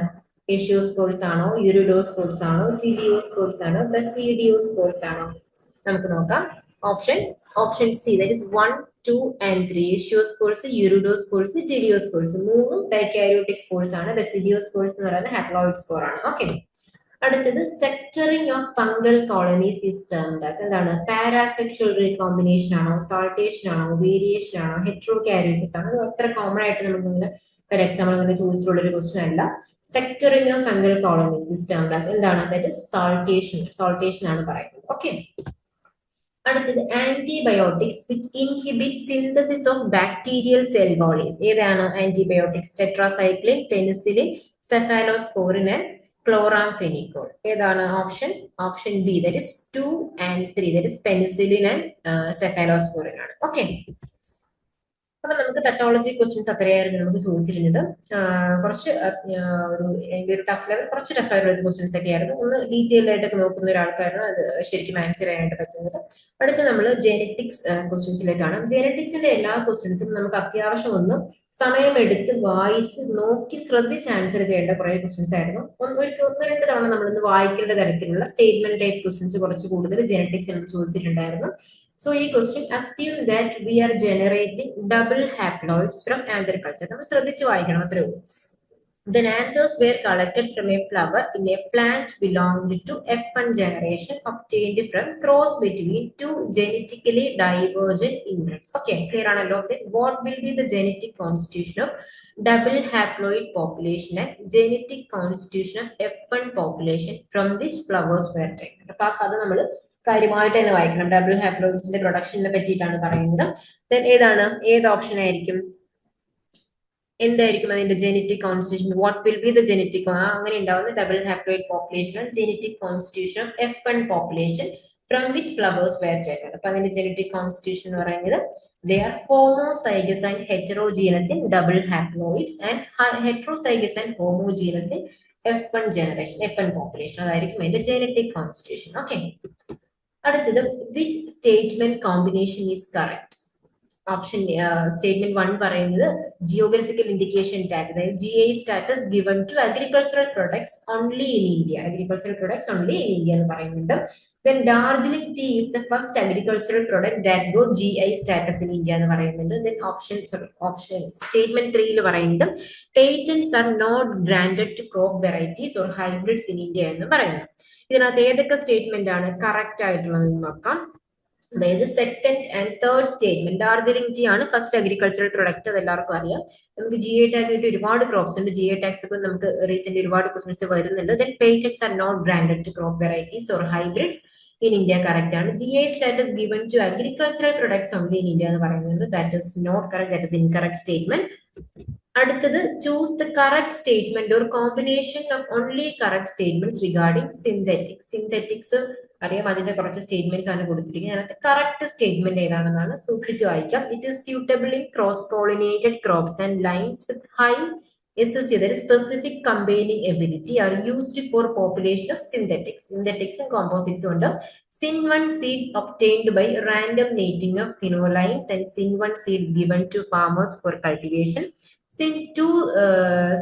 എഷ്യോസ്പോർസ് ആണോ, യുരിഡോസ്പോർസ് ആണോ, ടിലിയോസ്പോർസ് ആണോ, ബസീഡിയോസ്പോർസ് ആണോ? നമുക്ക് നോക്കാം. Option C, that is 1, 2 and 3. എഷ്യോസ്പോർസ്, യുരിഡോസ്പോർസ്, ടിലിയോസ്പോർസ് മൂന്നും ഡൈകാരിയോട്ടിക് സ്പോർസ് ആണ്. ബസീഡിയോസ്പോർസ് എന്ന് പറയുന്നത് ഹാപ്ലോയിഡ് സ്പോർ ആണ്. ഓക്കെ. അടുത്തത് sectoring of fungal colonies is termed as. എന്താണ്? പാരാസെക്ഷൽ റീകോമ്പിനേഷൻ ആണോ, സോൾട്ടേഷൻ ആണോ, വേരിയേഷൻ ആണോ, ഹെട്രോകാരിയോട്ടിസ് ആണോ? അത് അത്ര കോമൺ ആയിട്ട് നമുക്ക് ഇങ്ങനെ ഒരു എക്സാമ്പിൾ ഇങ്ങനെ ചോദിച്ചിട്ടുള്ള ഒരു ക്വസ്റ്റൻ അല്ല. Sectoring of fungal colonies is termed as. എന്താണ്? ദാറ്റ് ഇസ് സോൾട്ടേഷൻ ആണ് പറയുന്നത്. ഓക്കെ. അടുത്തത് antibiotics which inhibit synthesis of bacterial cell bodies. ഏതാണ് antibiotics? Tetracycline, penicillin, cephalosporin and chloramphenicol. ഏതാണ് option B, that is 2 and 3, that is penicillin and cephalosporin ആണ്. Okay. അപ്പൊ നമുക്ക് pathology questions അത്രയായിരുന്നു നമുക്ക് ചോദിച്ചിരുന്നത്. കുറച്ച് ഒരു ടഫ് ലെവൽ, കുറച്ച് ടഫ് ആയിട്ടുള്ള ക്വസ്റ്റ്യൻസ് ഒക്കെ ആയിരുന്നു. ഒന്ന് ഡീറ്റെയിൽഡ് ആയിട്ടൊക്കെ നോക്കുന്ന ഒരാൾക്കായിരുന്നു അത് ശരിക്കും ആൻസർ ചെയ്യാനായിട്ട് പറ്റുന്നത്. അടുത്ത് നമ്മൾ ജെനറ്റിക്സ് ക്വസ്റ്റ്യൻസിലേക്കാണ്. ജെനറ്റിക്സിന്റെ എല്ലാ ക്വസ്റ്റ്യൻസും നമുക്ക് അത്യാവശ്യം ഒന്ന് സമയമെടുത്ത് വായിച്ച് നോക്കി ശ്രദ്ധിച്ച് ആൻസർ ചെയ്യേണ്ട കുറെ ക്വസ്റ്റ്യൻസ് ആയിരുന്നു. ഒന്ന് രണ്ട് തവണ നമ്മളിന്ന് വായിക്കേണ്ട തരത്തിലുള്ള സ്റ്റേറ്റ്മെന്റ് ടൈപ്പ് ക്വസ്റ്റ്യൻസ് കുറച്ച് കൂടുതൽ ജെനറ്റിക്സിൽ ചോദിച്ചിട്ടുണ്ടായിരുന്നു. So, ഈ question assume that we are generating double haploids from agriculture. നമ്മൾ ശ്രദ്ധിച്ച് വായിക്കണം, അത്രേ ഉള്ളൂ. Then anthers were collected from a flower in a plant belonging to F1 generation obtained from cross between two genetically divergent inbreds. Okay, clear ആണല്ലോ. Then what will be the genetic constitution of double haploid population and genetic constitution of F1 population from which flowers were taken? അപ്പൊ ആ കഥ നമ്മൾ കാര്യമായിട്ട് തന്നെ വായിക്കണം. Double ഹാപ്ലോയിഡ്സിന്റെ പ്രൊഡക്ഷനെ പറ്റിയിട്ടാണ് പറയുന്നത്. ദെൻ ഏത് ഓപ്ഷൻ ആയിരിക്കും? എന്തായിരിക്കും അതിന്റെ genetic constitution? What will be the genetic, അങ്ങനെ ഉണ്ടാവുന്ന double haploid population genetic constitution of F1 population from which flowers were taken. അപ്പൊ അതിന്റെ ജെനറ്റിക് കോൺസ്റ്റിറ്റ്യൂഷൻ എന്ന് പറയുന്നത് they are homozygous and heterogeneous in double haploids and heterozygous and homogeneous in F1 generation, F1 population. അതായിരിക്കും അതിന്റെ genetic constitution. Okay. അടുത്തത് which statement combination is correct? Option statement 1 പറയുന്നത് geographical indication tag, അതായത് GI status given to agricultural products only in India, agricultural products only in India എന്ന് പറയുന്നുണ്ട്. Then Darjeeling tea is the first agricultural product that got GI status in India എന്ന് പറയുന്നുണ്ട്. Then option statement 3 പറയുന്നത് patents are not granted to crop varieties or hybrids in India എന്ന് പറയുന്നു. ഇതിനകത്ത് ഏതൊക്കെ statement ആണ് കറക്റ്റ് ആയിട്ടുള്ളത് നോക്കാം. അതായത് second and third statement, Darjeeling tea ആണ് ഫസ്റ്റ് അഗ്രികൾച്ചറൽ പ്രൊഡക്റ്റ്, അത് എല്ലാവർക്കും അറിയാം. നമുക്ക് GI ടാഗ് ആയിട്ട് ഒരുപാട് ക്രോപ്സ് ഉണ്ട്. GI ടാഗ്സ് ഒക്കെ നമുക്ക് റീസെന്റ് ഒരുപാട് ക്വസ്റ്റൻസ് വരുന്നുണ്ട്. Then patents are not granted to crop varieties or hybrids in India correct ആണ്. GI status given to agricultural products only in India എന്ന് പറയുന്നുണ്ട്. That is not correct, that is incorrect statement. അടുത്തത് choose the correct statement or combination of only correct statements regarding synthetics. Synthetics അറിയാം, അതിന്റെ കുറച്ച് statements ആണ് കൊടുത്തിരിക്കുന്നത്. അതിനകത്ത് correct statement ഏതാണെന്നാണ് സൂക്ഷിച്ച് വായിക്കാം. It is suitable in cross pollinated crops and lines with high SSC, that is specific combining ability, are used for population of synthetics and composites ഉണ്ട്. SYN1 seeds obtained by random mating of synolines and SYN1 seeds given to farmers for cultivation. SYN2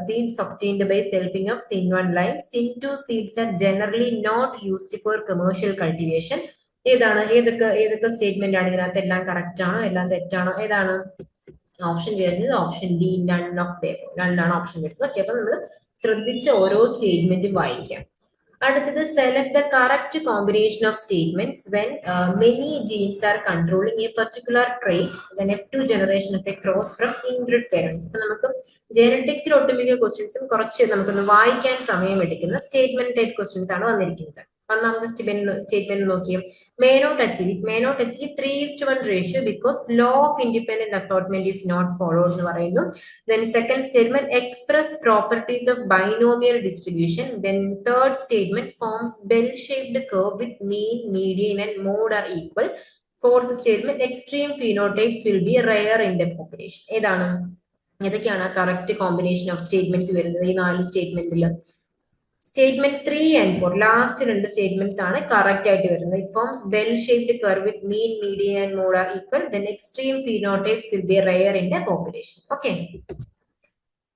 seeds obtained by selfing of SYN1 line. SYN2 seeds are generally not used for commercial cultivation. ഏതൊക്കെ statement ആണ് ഇതിനകത്ത്? എല്ലാം correct ആണോ, എല്ലാം തെറ്റാണോ? ഏതാണ് option വരുന്നത്? Option D, none of them. നണ്ണാണ് ഓപ്ഷൻ വരുന്നത്. ഓക്കെ, അപ്പൊ നമ്മൾ ശ്രദ്ധിച്ച് ഓരോ സ്റ്റേറ്റ്മെന്റും വായിക്കാം. അടുത്തത് select the correct combination of statements when many genes are controlling a particular trait then F2 generation of a cross from inbred parents. അപ്പൊ നമുക്ക് ജെനറ്റിക്സിൽ ഒട്ടുമിക്ക ക്വസ്റ്റ്യൻസും കുറച്ച് നമുക്കൊന്ന് വായിക്കാൻ സമയം എടുക്കുന്ന സ്റ്റേറ്റ്മെന്റ് ടൈപ്പ് ക്വസ്റ്റ്യൻസ് ആണ് വന്നിരിക്കുന്നത്. ഒന്നാമത്തെ സ്റ്റേറ്റ്മെന്റ് നോക്കിയും may not achieve 3:1 ratio because law of independent assortment is not followed എന്ന് പറയുന്നു. Then second statement express properties of binomial distribution. Then third statement forms bell shaped curve with mean, median and mode are equal. Fourth statement extreme phenotypes will be rare in the population. ഏതാണ് ഏതൊക്കെയാണ് correct combination of statements വരുന്നത് ഈ 4 സ്റ്റേറ്റ്മെന്റിൽ? Statement 3 and 4 last 2 statements ആണ് correct ആയിട്ട് വരുന്നത്. It forms bell shaped curve with mean, median and mode are equal, then extreme phenotypes will be rare in the population. Okay.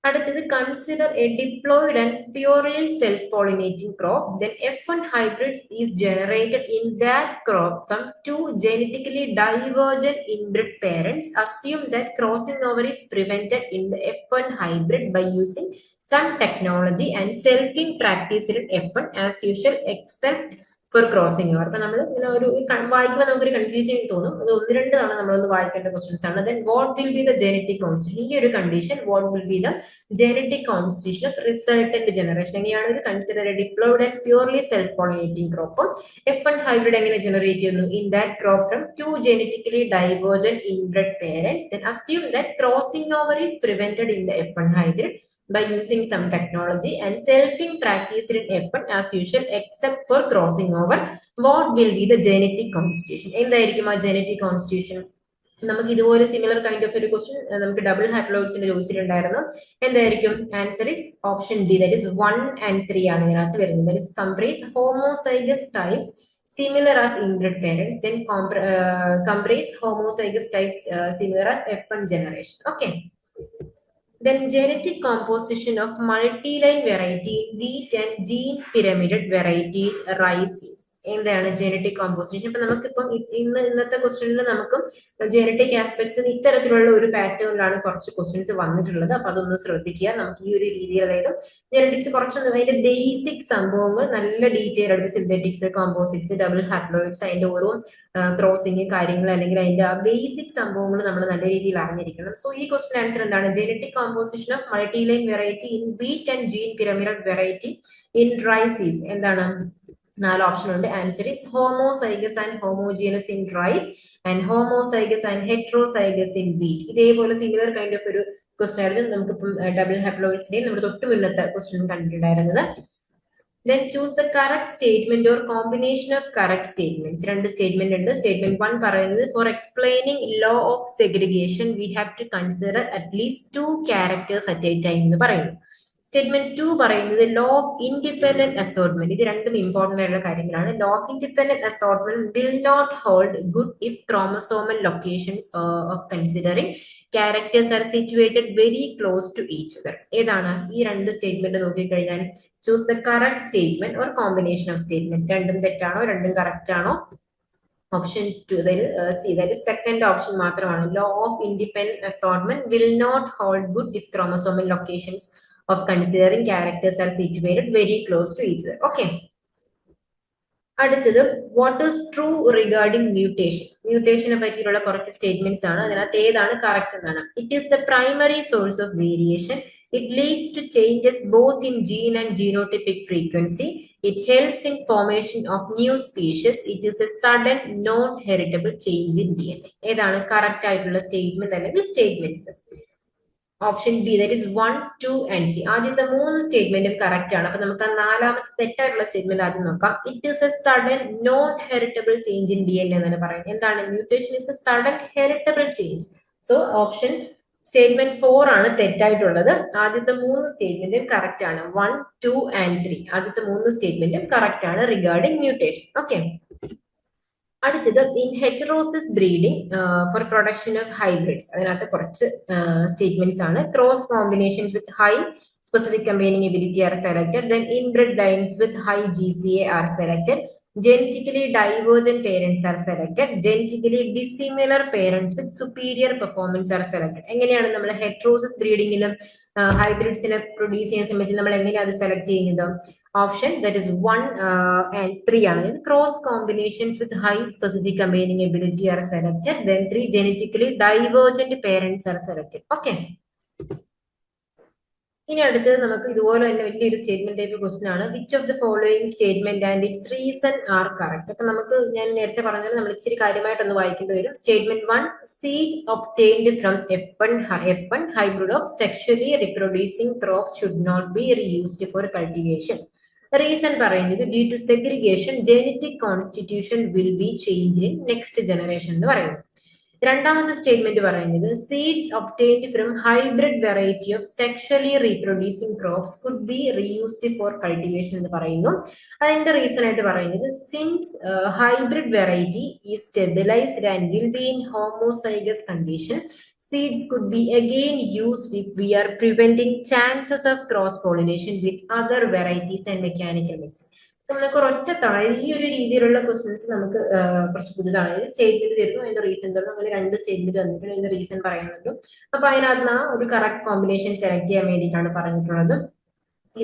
അടുത്തത് consider a diploid and purely self pollinating crop, then F1 hybrids is generated in that crop from 2 genetically divergent inbred parents. Assume that crossing over is prevented in the F1 hybrid by using some technology and selfing practiced in F1 as usual except for crossing over. അപ്പൊ നമ്മൾ ഇങ്ങനെ ഒരു വായിക്കുമ്പോൾ നമുക്കൊരു confusion തോന്നും. അത് 1-2 തവണ നമ്മളൊന്ന് വായിക്കേണ്ട ക്വസ്റ്റ്യൻസ് ആണ്. Then what will be the genetic constitution, ഈ ഒരു condition what will be the genetic constitution of resultant generation. എങ്ങനെയാണ് ഒരു consider diploid and purely self pollinating ക്രോപ്പും F1 ഹൈബ്രിഡ് എങ്ങനെ ജനറേറ്റ് ചെയ്യുന്നു? In that crop from 2 genetically divergent inbred parents, then assume that crossing over is prevented in the F1 hybrid by using some technology and selfing practiced in F1 as usual except for crossing over. What will be the genetic constitution? എന്തായിരിക്കും ആ genetic constitution? നമുക്ക് ഇതുപോലെ similar kind of ഒരു question നമുക്ക് double ഹാപ്ലോയിഡ്സിന്റെ ചോദിച്ചിട്ടുണ്ടായിരുന്നു. എന്തായിരിക്കും? Answer is option D, that is 1 and 3 ആണ് ഇതിനകത്ത് വരുന്നത്. That is comprise homozygous types similar as inbred parents, then comprise homozygous types similar as F1 generation. Okay. Then genetic composition of multi-line variety in wheat and gene pyramided variety rice is. എന്താണ് genetic composition? ഇപ്പൊ നമുക്കിപ്പം ഇന്നത്തെ ക്വസ്റ്റ്യനിൽ നമുക്ക് genetic aspects ഇത്തരത്തിലുള്ള ഒരു പാറ്റേണിലാണ് കുറച്ച് ക്വസ്റ്റ്യൻസ് വന്നിട്ടുള്ളത്. അപ്പൊ അതൊന്ന് ശ്രദ്ധിക്കുക. നമുക്ക് ഈ ഒരു രീതിയിൽ, അതായത് ജനറ്റിക്സ് കുറച്ചൊന്നും അതിന്റെ ബേസിക് സംഭവങ്ങൾ നല്ല ഡീറ്റെയിൽ ആയിട്ട് സിന്തറ്റിക്സ്, കോമ്പോസിറ്റ്സ്, ഡബിൾ ഹാപ്ലോയിഡ്സ്, അതിന്റെ ഓരോ ക്രോസിംഗ് കാര്യങ്ങൾ അല്ലെങ്കിൽ അതിന്റെ ബേസിക് സംഭവങ്ങൾ നമ്മൾ നല്ല രീതിയിൽ അറിഞ്ഞിരിക്കണം. സോ ഈ ക്വസ്റ്റ്യൻ ആൻസർ എന്താണ്? Genetic composition of multiline variety in wheat and gene pyramidal variety in rice. എന്താണ്? 4 ഓപ്ഷൻ ഉണ്ട്. Answer is homozygous and homogeneous in rice and homozygous and heterozygous in wheat. ഇതേപോലെ സിമിലർ കൈൻഡ് ഓഫ് ഒരു question ആയിരുന്നു നമുക്കിപ്പം double ഹാപ്ലോയിഡ്സിന്റെ നമ്മുടെ തൊട്ട് മുന്നത്തെ ക്വസ്റ്റൻ കണ്ടിട്ടുണ്ടായിരുന്നത്. Then choose the correct statement or combination of correct statements. 2 statement ഉണ്ട്. സ്റ്റേറ്റ്മെന്റ് 1 പറയുന്നത് for explaining law of segregation we have to consider at least 2 characters at a time എന്ന് പറയുന്നു. സ്റ്റേറ്റ്മെന്റ് 2 പറയുന്നത് ലോ ഓഫ് ഇൻഡിപെൻഡന്റ് അസോർട്ട്മെന്റ്. ഇത് രണ്ടും important ആയിട്ടുള്ള കാര്യങ്ങളാണ്. Law of independent assortment will not hold good if chromosomal locations of considering characters are situated very close to each other. ഏതാണ് ഈ 2 statement നോക്കിക്കഴിഞ്ഞാൽ? Choose the correct statement or combination of statement. രണ്ടും തെറ്റാണോ രണ്ടും correct ആണോ? Option 2 C, that is second option മാത്രമാണ്. Law of independent assortment will not hold good if chromosomal locations of considering characters are situated very close to each other. Okay. അടുത്തത് what is true regarding mutation. മ്യൂട്ടേഷനെ പറ്റിയുള്ള കുറച്ച് statements ആണ്. അതിനകത്ത് ഏതാണ് correct എന്നാണ്? It is the primary source of variation. It leads to changes both in gene and genotypic frequency. It helps in formation of new species. It is a sudden non-heritable change in DNA. ഏതാണ് correct ആയിട്ടുള്ള statement അല്ലെങ്കിൽ statements? Option B, that is 1, 2 and 3. ആദ്യത്തെ 3 സ്റ്റേറ്റ്മെന്റും correct ആണ്. അപ്പൊ നമുക്ക് ആ 4ാമത്തെ തെറ്റായിട്ടുള്ള സ്റ്റേറ്റ്മെന്റ് ആദ്യം നോക്കാം. It is A sudden non heritable change in DNA എന്നാണ് പറയുന്നത്. എന്താണ്? Mutation is A sudden heritable change. So option statement 4 ആണ് തെറ്റായിട്ടുള്ളത്. ആദ്യത്തെ 3 സ്റ്റേറ്റ്മെന്റും കറക്റ്റ് ആണ്. 1, 2 and 3. ആദ്യത്തെ 3 സ്റ്റേറ്റ്മെന്റും കറക്റ്റ് ആണ് റിഗാർഡിംഗ് മ്യൂട്ടേഷൻ. ഓക്കെ. അടുത്തത് in heterosis breeding for production of hybrids. അതിനകത്ത് കുറച്ച് സ്റ്റേറ്റ്മെന്റ്സ് ആണ്. Cross combinations with high specific combining ability are selected. Then inbred lines with high GCA are selected. Genetically divergent parents are selected. Genetically dissimilar parents with superior performance are selected. എങ്ങനെയാണ് നമ്മൾ ഹെറ്ററോസിസ് ബ്രീഡിംഗിലും ഹൈബ്രിഡ്സിനെ produce ചെയ്യാൻ സംബന്ധിച്ച് നമ്മൾ എങ്ങനെയാണ് അത് select ചെയ്യുന്നത്? Option that is 1 and 3 ആണ്. Cross combinations with high specific combining ability are selected. Then 3 genetically divergent parents are selected. Okay. ഇനി അടുത്തത് നമുക്ക് ഇതുപോലെ തന്നെ വലിയൊരു സ്റ്റേറ്റ്മെന്റ് ടൈപ്പ് ക്വസ്റ്റൻ ആണ്. Which of the following statement and its reason are correct. അപ്പൊ നമുക്ക് ഞാൻ നേരത്തെ പറഞ്ഞാൽ നമ്മൾ ഇച്ചിരി കാര്യമായിട്ടൊന്ന് വായിക്കേണ്ടി വരും. Statement 1, seeds obtained from F1 hybrid of sexually reproducing crops should not be reused for cultivation. Reason പറയുന്നത് due to segregation genetic constitution will be change in next generation എന്ന് പറയുന്നു. രണ്ടാമത്തെ സ്റ്റേറ്റ്മെന്റ് പറയുന്നത് seeds obtained from hybrid variety of sexually reproducing crops could be reused for cultivation എന്ന് പറയുന്നു. അതിന്റെ reason ആയിട്ട് പറയുന്നത് since hybrid variety is stabilised and will be in homozygous condition seeds could be again used if we are preventing chances of cross pollination with other varieties and mechanical mix. നമുക്ക് ഒരൊറ്റ തവണ ഈ ഒരു രീതിയിലുള്ള questions നമുക്ക് കുറച്ച് പുതുതാണ്. Statement തരുന്നു, അതിന്റെ റീസൺ തരുന്നു, അങ്ങനെ രണ്ട് സ്റ്റേറ്റ്മെന്റ് തന്നിട്ടുണ്ട്, അതിന്റെ റീസൺ പറയാനുണ്ട്. അപ്പൊ അതിനകത്ത് ഒരു കറക്റ്റ് കോമ്പിനേഷൻ സെലക്ട് ചെയ്യാൻ വേണ്ടിയിട്ടാണ് പറഞ്ഞിട്ടുള്ളത്.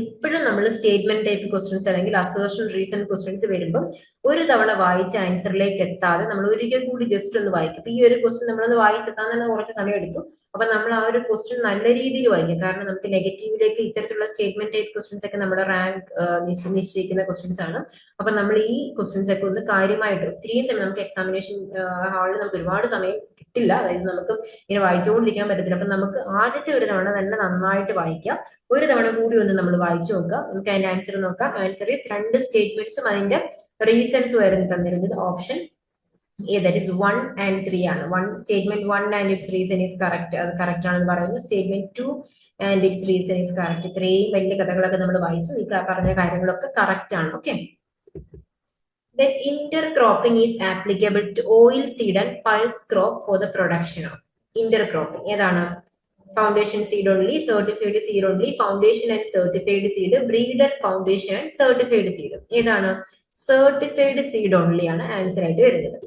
ഇപ്പോഴും നമ്മൾ സ്റ്റേറ്റ്മെന്റ് ടൈപ്പ് ക്വസ്റ്റ്യൻസ് അല്ലെങ്കിൽ അസേർഷൻ റീസൺ ക്വസ്റ്റ്യൻസ് വരുമ്പോൾ ഒരു തവണ വായിച്ച ആൻസറിലേക്ക് എത്താതെ നമ്മൾ ഒരിക്കൽ കൂടി ജസ്റ്റ് ഒന്ന് വായിക്കും. ഈ ഒരു ക്വസ്റ്റ്യൻ നമ്മളൊന്ന് വായിച്ചെത്താൻ തന്നെ കുറച്ച് സമയം എടുത്തു. അപ്പൊ നമ്മൾ ആ ഒരു ക്വസ്റ്റ്യൻ നല്ല രീതിയിൽ വായിക്കും. കാരണം നമുക്ക് നെഗറ്റീവിലേക്ക് ഇത്തരത്തിലുള്ള സ്റ്റേറ്റ്മെന്റ് ടൈപ്പ് ക്വസ്റ്റ്യൻസ് ഒക്കെ നമ്മുടെ റാങ്ക് നിശ്ചയിക്കുന്ന ക്വസ്റ്റ്യൻസ് ആണ്. അപ്പൊ നമ്മൾ ഈ ക്വസ്റ്റ്യൻസ് ഒക്കെ ഒന്ന് കാര്യമായിട്ട് ഒത്തിരി സമയം നമുക്ക് എക്സാമിനേഷൻ ഹാളിൽ നമുക്ക് ഒരുപാട് സമയം കിട്ടില്ല. അതായത് നമുക്ക് ഇങ്ങനെ വായിച്ചുകൊണ്ടിരിക്കാൻ പറ്റത്തില്ല. അപ്പൊ നമുക്ക് ആദ്യത്തെ ഒരു തവണ തന്നെ നന്നായിട്ട് വായിക്കാം. ഒരു തവണ കൂടി ഒന്ന് നമ്മൾ വായിച്ചു നോക്കാം. നമുക്ക് അതിന്റെ ആൻസർ നോക്കാം. ആൻസർ ഈസ് രണ്ട് സ്റ്റേറ്റ്മെന്റ്സും അതിന്റെ റീസൺസ് വരുന്നത് തന്നിരുന്നത് option A, that is 1 and 3 ആണ്. Statement 1 and its reason is correct, അത് കറക്റ്റ് ആണെന്ന് പറയുന്നു. Statement 2 and its reason is correct. ഇത്രയും വലിയ കഥകളൊക്കെ നമ്മൾ വായിച്ചു. ഈ പറഞ്ഞ കാര്യങ്ങളൊക്കെ കറക്റ്റ് ആണ്. Okay, then intercropping is applicable to oil seed and pulse crop for the production of intercropping. ഏതാണ്? Foundation seed only, certified seed only, foundation and certified seed, breeder, foundation and certified seed. ഏതാണ്? Certified seed only ആണ് answer ആയിട്ട് വരുന്നത്.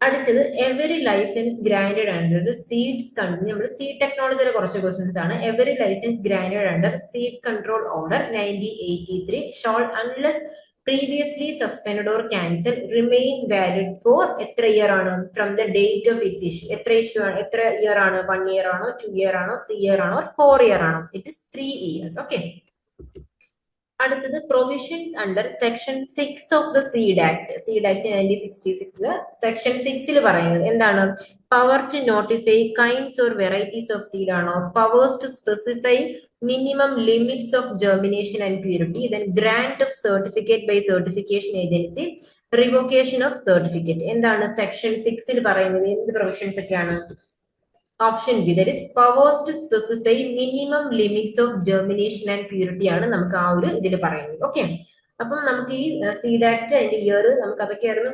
അടുത്തത് every licence granted under the seeds control. നമ്മൾ seed ടെക്നോളജിയുടെ കുറച്ച് questions ആണ്. Every licence granted under seed control order 1983 shall unless previously suspended or cancelled remain valid for എത്ര ഇയർ ആണ്? From the date of its issue. എത്ര issue ആണ്? എത്ര year ആണ്? 1 year ആണോ, 2 year ആണോ, 3 year ആണോ, 4 year ആണോ? It is 3 years. ഓക്കെ, അടുത്തത് provisions under section 6 of the seed act. Seed act 1966 section 6 പറയുന്നത് എന്താണ്? Power to notify kinds or varieties of seed ആണോ? Powers to specify minimum limits of germination and purity, then grant of certificate by certification agency, revocation of certificate. എന്താണ് section 6 പറയുന്നത്? എന്ത് provisions ഒക്കെയാണ്? Option B, that is powers to specify minimum limits of germination and purity ആണ് നമുക്ക് ആ ഒരു ഇതിൽ പറയുന്നത്. ഓക്കെ, അപ്പം നമുക്ക് ഈ സീഡ് ആക്ട് അതിന്റെ ഇയർ നമുക്ക് അതൊക്കെയായിരുന്നു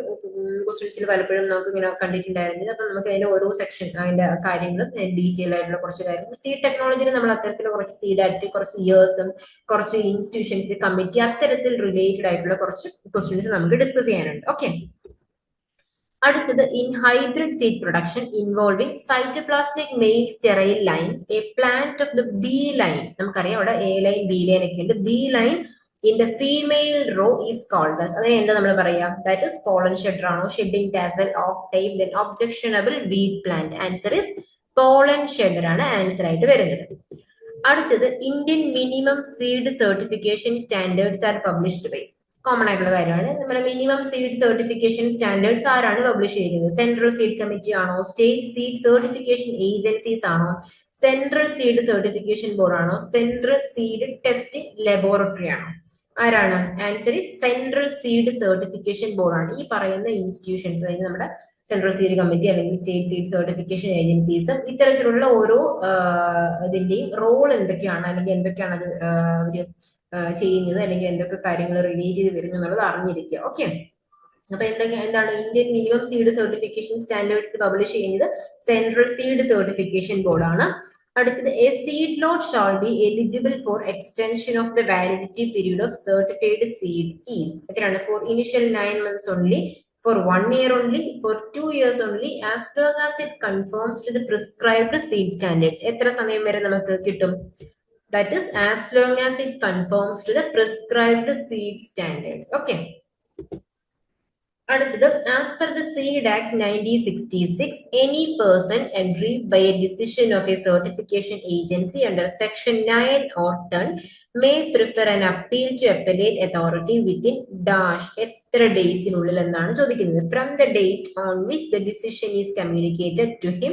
ക്വസ്റ്റ്യൻസിൽ പലപ്പോഴും നമുക്ക് ഇങ്ങനെ കണ്ടിട്ടുണ്ടായിരുന്നത്. അപ്പൊ നമുക്ക് അതിന്റെ ഓരോ സെക്ഷൻ അതിന്റെ കാര്യങ്ങളും ഡീറ്റെയിൽ ആയിട്ടുള്ള കുറച്ച് കാര്യങ്ങൾ സീഡ് ടെക്നോളജിയിൽ നമ്മൾ അത്തരത്തിൽ കുറച്ച് സീഡ് ആക്ട്, കുറച്ച് ഇയേഴ്സും, കുറച്ച് ഇൻസ്റ്റിറ്റ്യൂഷൻസ്, കമ്മിറ്റി, അത്തരത്തിൽ റിലേറ്റഡ് ആയിട്ടുള്ള കുറച്ച് ക്വസ്റ്റ്യൻസ് നമുക്ക് ഡിസ്കസ് ചെയ്യാനുണ്ട്. ഓക്കെ, അടുത്തത് in hybrid seed production involving cytoplasmic male sterile lines a plant of the B line. നമുക്കറിയാം അവിടെ എ ലൈൻ ബി ലൈൻ ഒക്കെ ഉണ്ട്. B line in the female row is called as. അതിനെ എന്താ നമ്മൾ പറയാ? ദാറ്റ് ഇസ് പോളൻ ഷെഡർ ആണോ, shedding tassel, off type, then objectionable weed plant. Answer is pollen shedder ആണ് ആൻസർ ആയിട്ട് വരുന്നത്. അടുത്തത് Indian minimum seed certification standards are published by. Common ആയിട്ടുള്ള കാര്യമാണ്. നമ്മുടെ മിനിമം സീഡ് സർട്ടിഫിക്കേഷൻ സ്റ്റാൻഡേർഡ്സ് ആരാണ് പബ്ലിഷ് ചെയ്യുന്നത്? സെൻട്രൽ സീഡ് കമ്മിറ്റി ആണോ, സ്റ്റേറ്റ് സീഡ് സർട്ടിഫിക്കേഷൻ ഏജൻസീസ് ആണോ, സെൻട്രൽ സീഡ് സർട്ടിഫിക്കേഷൻ ബോർഡ് ആണോ, സെൻട്രൽ സീഡ് ടെസ്റ്റിംഗ് ലബോറട്ടറി ആണോ? ആരാണ്? Answer is central seed certification board ആണ്. ഈ പറയുന്ന ഇൻസ്റ്റിറ്റ്യൂഷൻസ്, അതായത് നമ്മുടെ സെൻട്രൽ സീഡ് കമ്മിറ്റി അല്ലെങ്കിൽ സ്റ്റേറ്റ് സീഡ് സർട്ടിഫിക്കേഷൻ ഏജൻസീസും ഇത്തരത്തിലുള്ള ഓരോ ഇതിന്റെയും റോൾ എന്തൊക്കെയാണ്, അല്ലെങ്കിൽ എന്തൊക്കെയാണ് അത് ഒരു ചെയ്യുന്നത്, അല്ലെങ്കിൽ എന്തൊക്കെ കാര്യങ്ങൾ റിലീസ് ചെയ്ത് വരുന്നു എന്നുള്ളത് അറിഞ്ഞിരിക്കുക. ഓക്കെ, അപ്പൊ എന്താണ് Indian minimum seed certification standards publish ചെയ്യുന്നത് സെൻട്രൽ സീഡ് സർട്ടിഫിക്കേഷൻ ബോർഡ് ആണ്. അടുത്തത് a seed lot shall be eligible for extension of the validity period of certified seed is. എത്രയാണ്? For initial 9 months only, for 1 year only, for 2 years only, as long as it conforms to the prescribed seed standards. എത്ര സമയം വരെ നമുക്ക് കിട്ടും? That is as long as it conforms to the prescribed seed standards. Okay. അടുത്തത് as per the Seed Act 1966, any person aggrieved by a decision of a certification agency under section 9 or 10 may prefer an appeal to appellate authority within dash എത്ര ഡേയ്സിനുള്ളിൽ എന്നാണ് ചോദിക്കുന്നത്. From the date on which the decision is communicated to him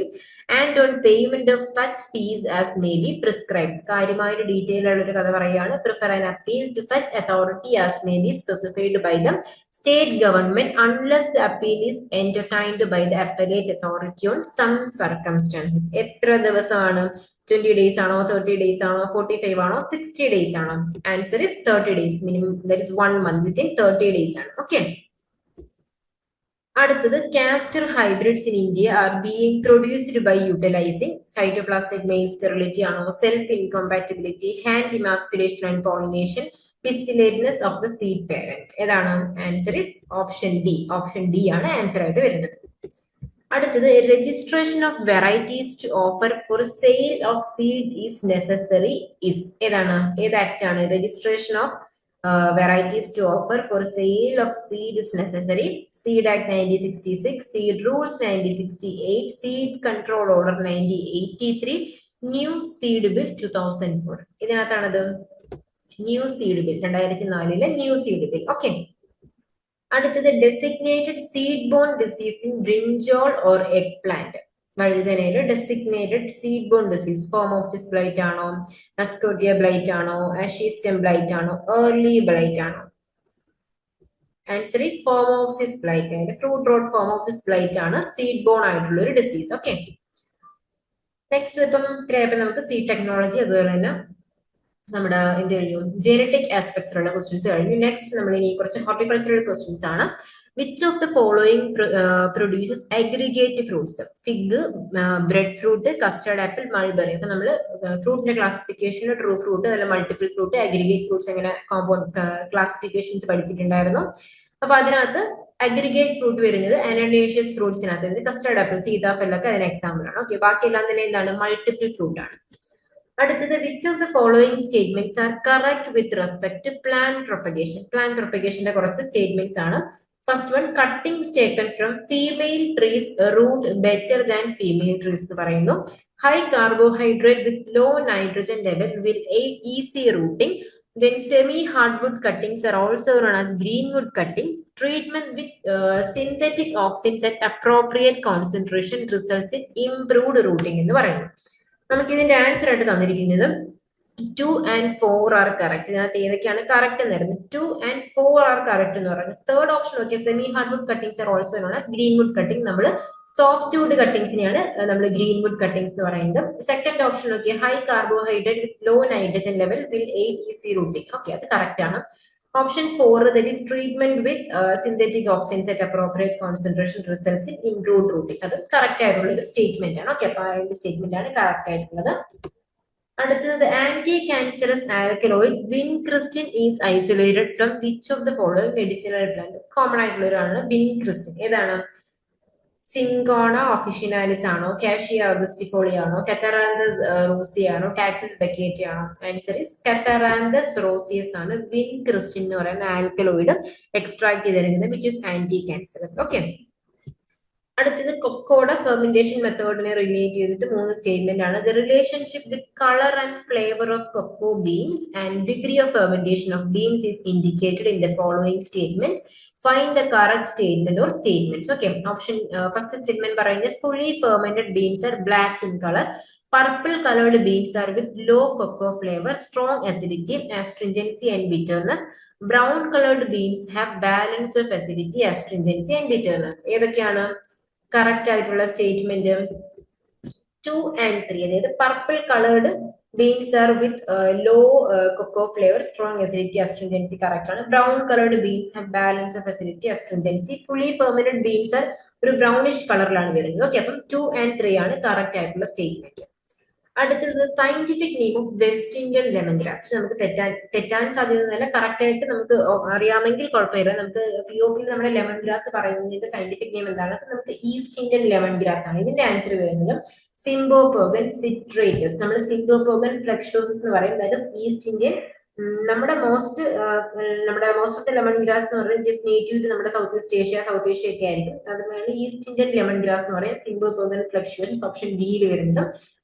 and on payment of such fees as may be prescribe. കാര്യമായ ഒരു detail ഉള്ള ഒരു കഥ പറയുകയാണ്. Prefer an appeal to such authority as may be specified by the state government unless the appeal is entertained by the appellate authority on some circumstances. എത്ര ദിവസമാണ്? 20 days ആണോ, 30 days ആണോ, 45 ആണോ, 60 days ആണോ? Answer is 30 days. Minimum that is 1 month. Within 30 days ആണ്. Okay. അടുത്തത് castor hybrids in India are being produced by utilising cytoplasmic male sterility ആണോ, self incompatibility, hand emasculation and pollination, pistillateness of the seed parent. ഏതാണ്? Answer is option D. Option D ആണ് answer ആയിട്ട് വരുന്നത്. അടുത്തത് registration of varieties to offer for sale of seed is necessary if. ഏതാണ്? ഏത് act ആണ്? Registration of varieties to offer for sale of seed is necessary. Seed Act 1966, Seed Rules 1968, Seed Control Order 1983, New Seed Bill 2004. ഇതിനകത്താണത് new seed bill, 2004 new seed bill. Okay. അടുത്തത് designated seed borne disease in brinjal or egg plant. വഴുതനയിൽ designated seed borne disease phomopsis blight ആണോ, നസ്കോട്ടിയ blight ആണോ, ആഷീസ്റ്റം blight ആണോ, early blight ആണോ? Answer phomopsis blight. Fruit rot phomopsis blight ആണ് seed borne ആയിട്ടുള്ള ഒരു ഡിസീസ്. ഓക്കെ. നെക്സ്റ്റ് ഇപ്പം നമുക്ക് സീഡ് ടെക്നോളജി അതുപോലെ തന്നെ നമ്മുടെ എന്ത് കഴിഞ്ഞു, ജെനറ്റിക് ആസ്പെക്ട്സിലുള്ള ക്വസ്റ്റ്യൻസ് കഴിഞ്ഞു. നെക്സ്റ്റ് നമ്മൾ ഇനി കുറച്ച് ഹോർട്ടിക്കൾച്ചറൽ ക്വസ്റ്റ്യൻസ് ആണ്. Which of the following produces aggregate fruits? Fig, bread fruit, custard apple, mulberry. അപ്പൊ നമ്മൾ ഫ്രൂട്ടിന്റെ ക്ലാസിഫിക്കേഷൻ ട്രൂ ഫ്രൂട്ട്, അല്ല മൾട്ടിപ്പിൾ ഫ്രൂട്ട്, അഗ്രിഗേറ്റ് ഫ്രൂട്ട്സ് അങ്ങനെ കോമ്പൗണ്ട് ക്ലാസിഫിക്കേഷൻസ് പഠിച്ചിട്ടുണ്ടായിരുന്നു. അപ്പൊ അതിനകത്ത് അഗ്രിഗേറ്റ് ഫ്രൂട്ട് വരുന്നത് അനനേഷ്യസ് ഫ്രൂട്ട്സിനകത്ത് കസ്റ്റർഡ് ആപ്പിൾ, സീതാഫലം ഒക്കെ അതിന് എക്സാമ്പിൾ ആണ്. ഓക്കെ. ബാക്കിയെല്ലാം തന്നെ എന്താണ്? മൾട്ടിപ്പിൾ ഫ്രൂട്ട് ആണ്. അടുത്തത് which of the following statements are correct with respect to plant propagation? Plant പ്രൊപ്പഗേഷന്റെ കുറച്ച് സ്റ്റേറ്റ്മെന്റ്സ് ആണ്. First one, cuttings taken from female trees root better than female trees എന്ന് പറയുന്നു. High carbohydrate with low nitrogen level will aid easy rooting. Then semi-hardwood cuttings are also known as greenwood cuttings. Treatment with synthetic auxins at appropriate concentration results in improved rooting എന്ന് പറയുന്നു. നമുക്ക് ഇതിന്റെ answer ആയിട്ട് തന്നിരിക്കുന്നത് 2 and 4 are correct. ഇതിനകത്ത് ഏതൊക്കെയാണ് correct എന്നായിരുന്നു? 2 and 4 R correct എന്ന് പറഞ്ഞു. തേർഡ് ഓപ്ഷൻ നോക്കിയ semi hardwood cuttings are also known as greenwood cutting. നമ്മൾ സോഫ്റ്റ് വുഡ് കട്ടിങ്സിനെയാണ് നമ്മൾ ഗ്രീൻവുഡ് കട്ടിങ്സ് എന്ന് പറയുന്നത്. സെക്കൻഡ് ഓപ്ഷൻ നോക്കിയ high carbohydrate with low nitrogen level will aid easy rooting. Okay, അത് കറക്റ്റ് ആണ്. Option 4 that is treatment with synthetic auxins at appropriate concentration results in improved rooting. അത് correct ആയിട്ടുള്ള ഒരു statement ആണ്. Okay, അപ്പൊ ആ ഒരു സ്റ്റേറ്റ്മെന്റ് ആണ് കറക്റ്റ് ആയിട്ടുള്ളത്. അടുത്തത് anti cancerous alkaloid vincristine is isolated from which of the following medicinal plant? Common ആയിട്ടുള്ള ഒരാളാണ് വിൻക്രിസ്റ്റിൻ. ഏതാണ്? സിങ്കോണ ഒഫിഷ്യനാലിസ് ആണോ, കാഷിയ അഗസ്റ്റിഫോളി ആണോ, കത്തറാന്തസ് റോസി ആണോ, ടാക്സിസ് ബക്കേറ്റി ആണോ? ആൻസർ ഇസ് കത്തറാന്തസ് റോസിയസ് ആണ് വിൻക്രിസ്റ്റിൻ എന്ന് പറയുന്ന ആൽക്കലോയിഡ് എക്സ്ട്രാക്ട് ചെയ്തിരിക്കുന്നത്, which is anti cancerous. Okay. അടുത്തത് കൊക്കോയുടെ ഫെർമെന്റേഷൻ മെത്തേഡിനെ റിലേറ്റ് ചെയ്തിട്ട് 3 സ്റ്റേറ്റ്മെന്റ് ആണ്. The relationship with colour and flavour of cocoa beans and degree of fermentation of beans is indicated in the following statements. Find the correct statement or statements. Okay, option first statement പറയുന്നത് fully fermented beans are black in colour. Purple colored beans are with low cocoa flavor, strong acidity, astringency and bitterness. Brown colored beans have balance of acidity, astringency and bitterness. ഏതൊക്കെയാണ് correct ആയിട്ടുള്ള statement? 2 and 3. അതായത് purple coloured beans are with low cocoa flavour, strong acidity, astringency correct ആണ്. Brown coloured beans have balance of acidity, astringency. Fully fermented beans are ഒരു brownish കളറിലാണ് വരുന്നത്. Okay, അപ്പം 2 and 3 ആണ് correct ആയിട്ടുള്ള statement. അടുത്തത് scientific name of west Indian lemon grass. നമുക്ക് തെറ്റാൻ സാധ്യതയൊന്നുമില്ല, correct ആയിട്ട് നമുക്ക് അറിയാമെങ്കിൽ കുഴപ്പമില്ല. നമുക്ക് POK നമ്മുടെ ലെമൺ ഗ്രാസ് പറയുന്നതിന്റെ സയന്റിഫിക് നെയിം എന്താണ്? നമുക്ക് ഈസ്റ്റ് ഇന്ത്യൻ ലെമൺ ഗ്രാസ് ആണ്. ഇതിന്റെ ആൻസർ വരുന്നത് സിംബോപോഗൻ സിട്രേറ്റസ്. നമ്മൾ സിംബോപോഗൻ ഫ്ലെക്ഷോസസ് എന്ന് പറയും. That is East Indian. നമ്മുടെ most of the lemon grass എന്ന് പറയുന്നത് നേറ്റീവ് ടു നമ്മുടെ South East Asia, South Asia ഒക്കെ ആയിരിക്കും. അതുപോലെ ഈസ്റ്റ് ഇന്ത്യൻ ലെമൺ ഗ്രാസ് എന്ന് പറയും സിംബോപോഗൻ ഫ്ലെക്ഷൻസ്. ഓപ്ഷൻ ബിയിൽ വരുന്നത്.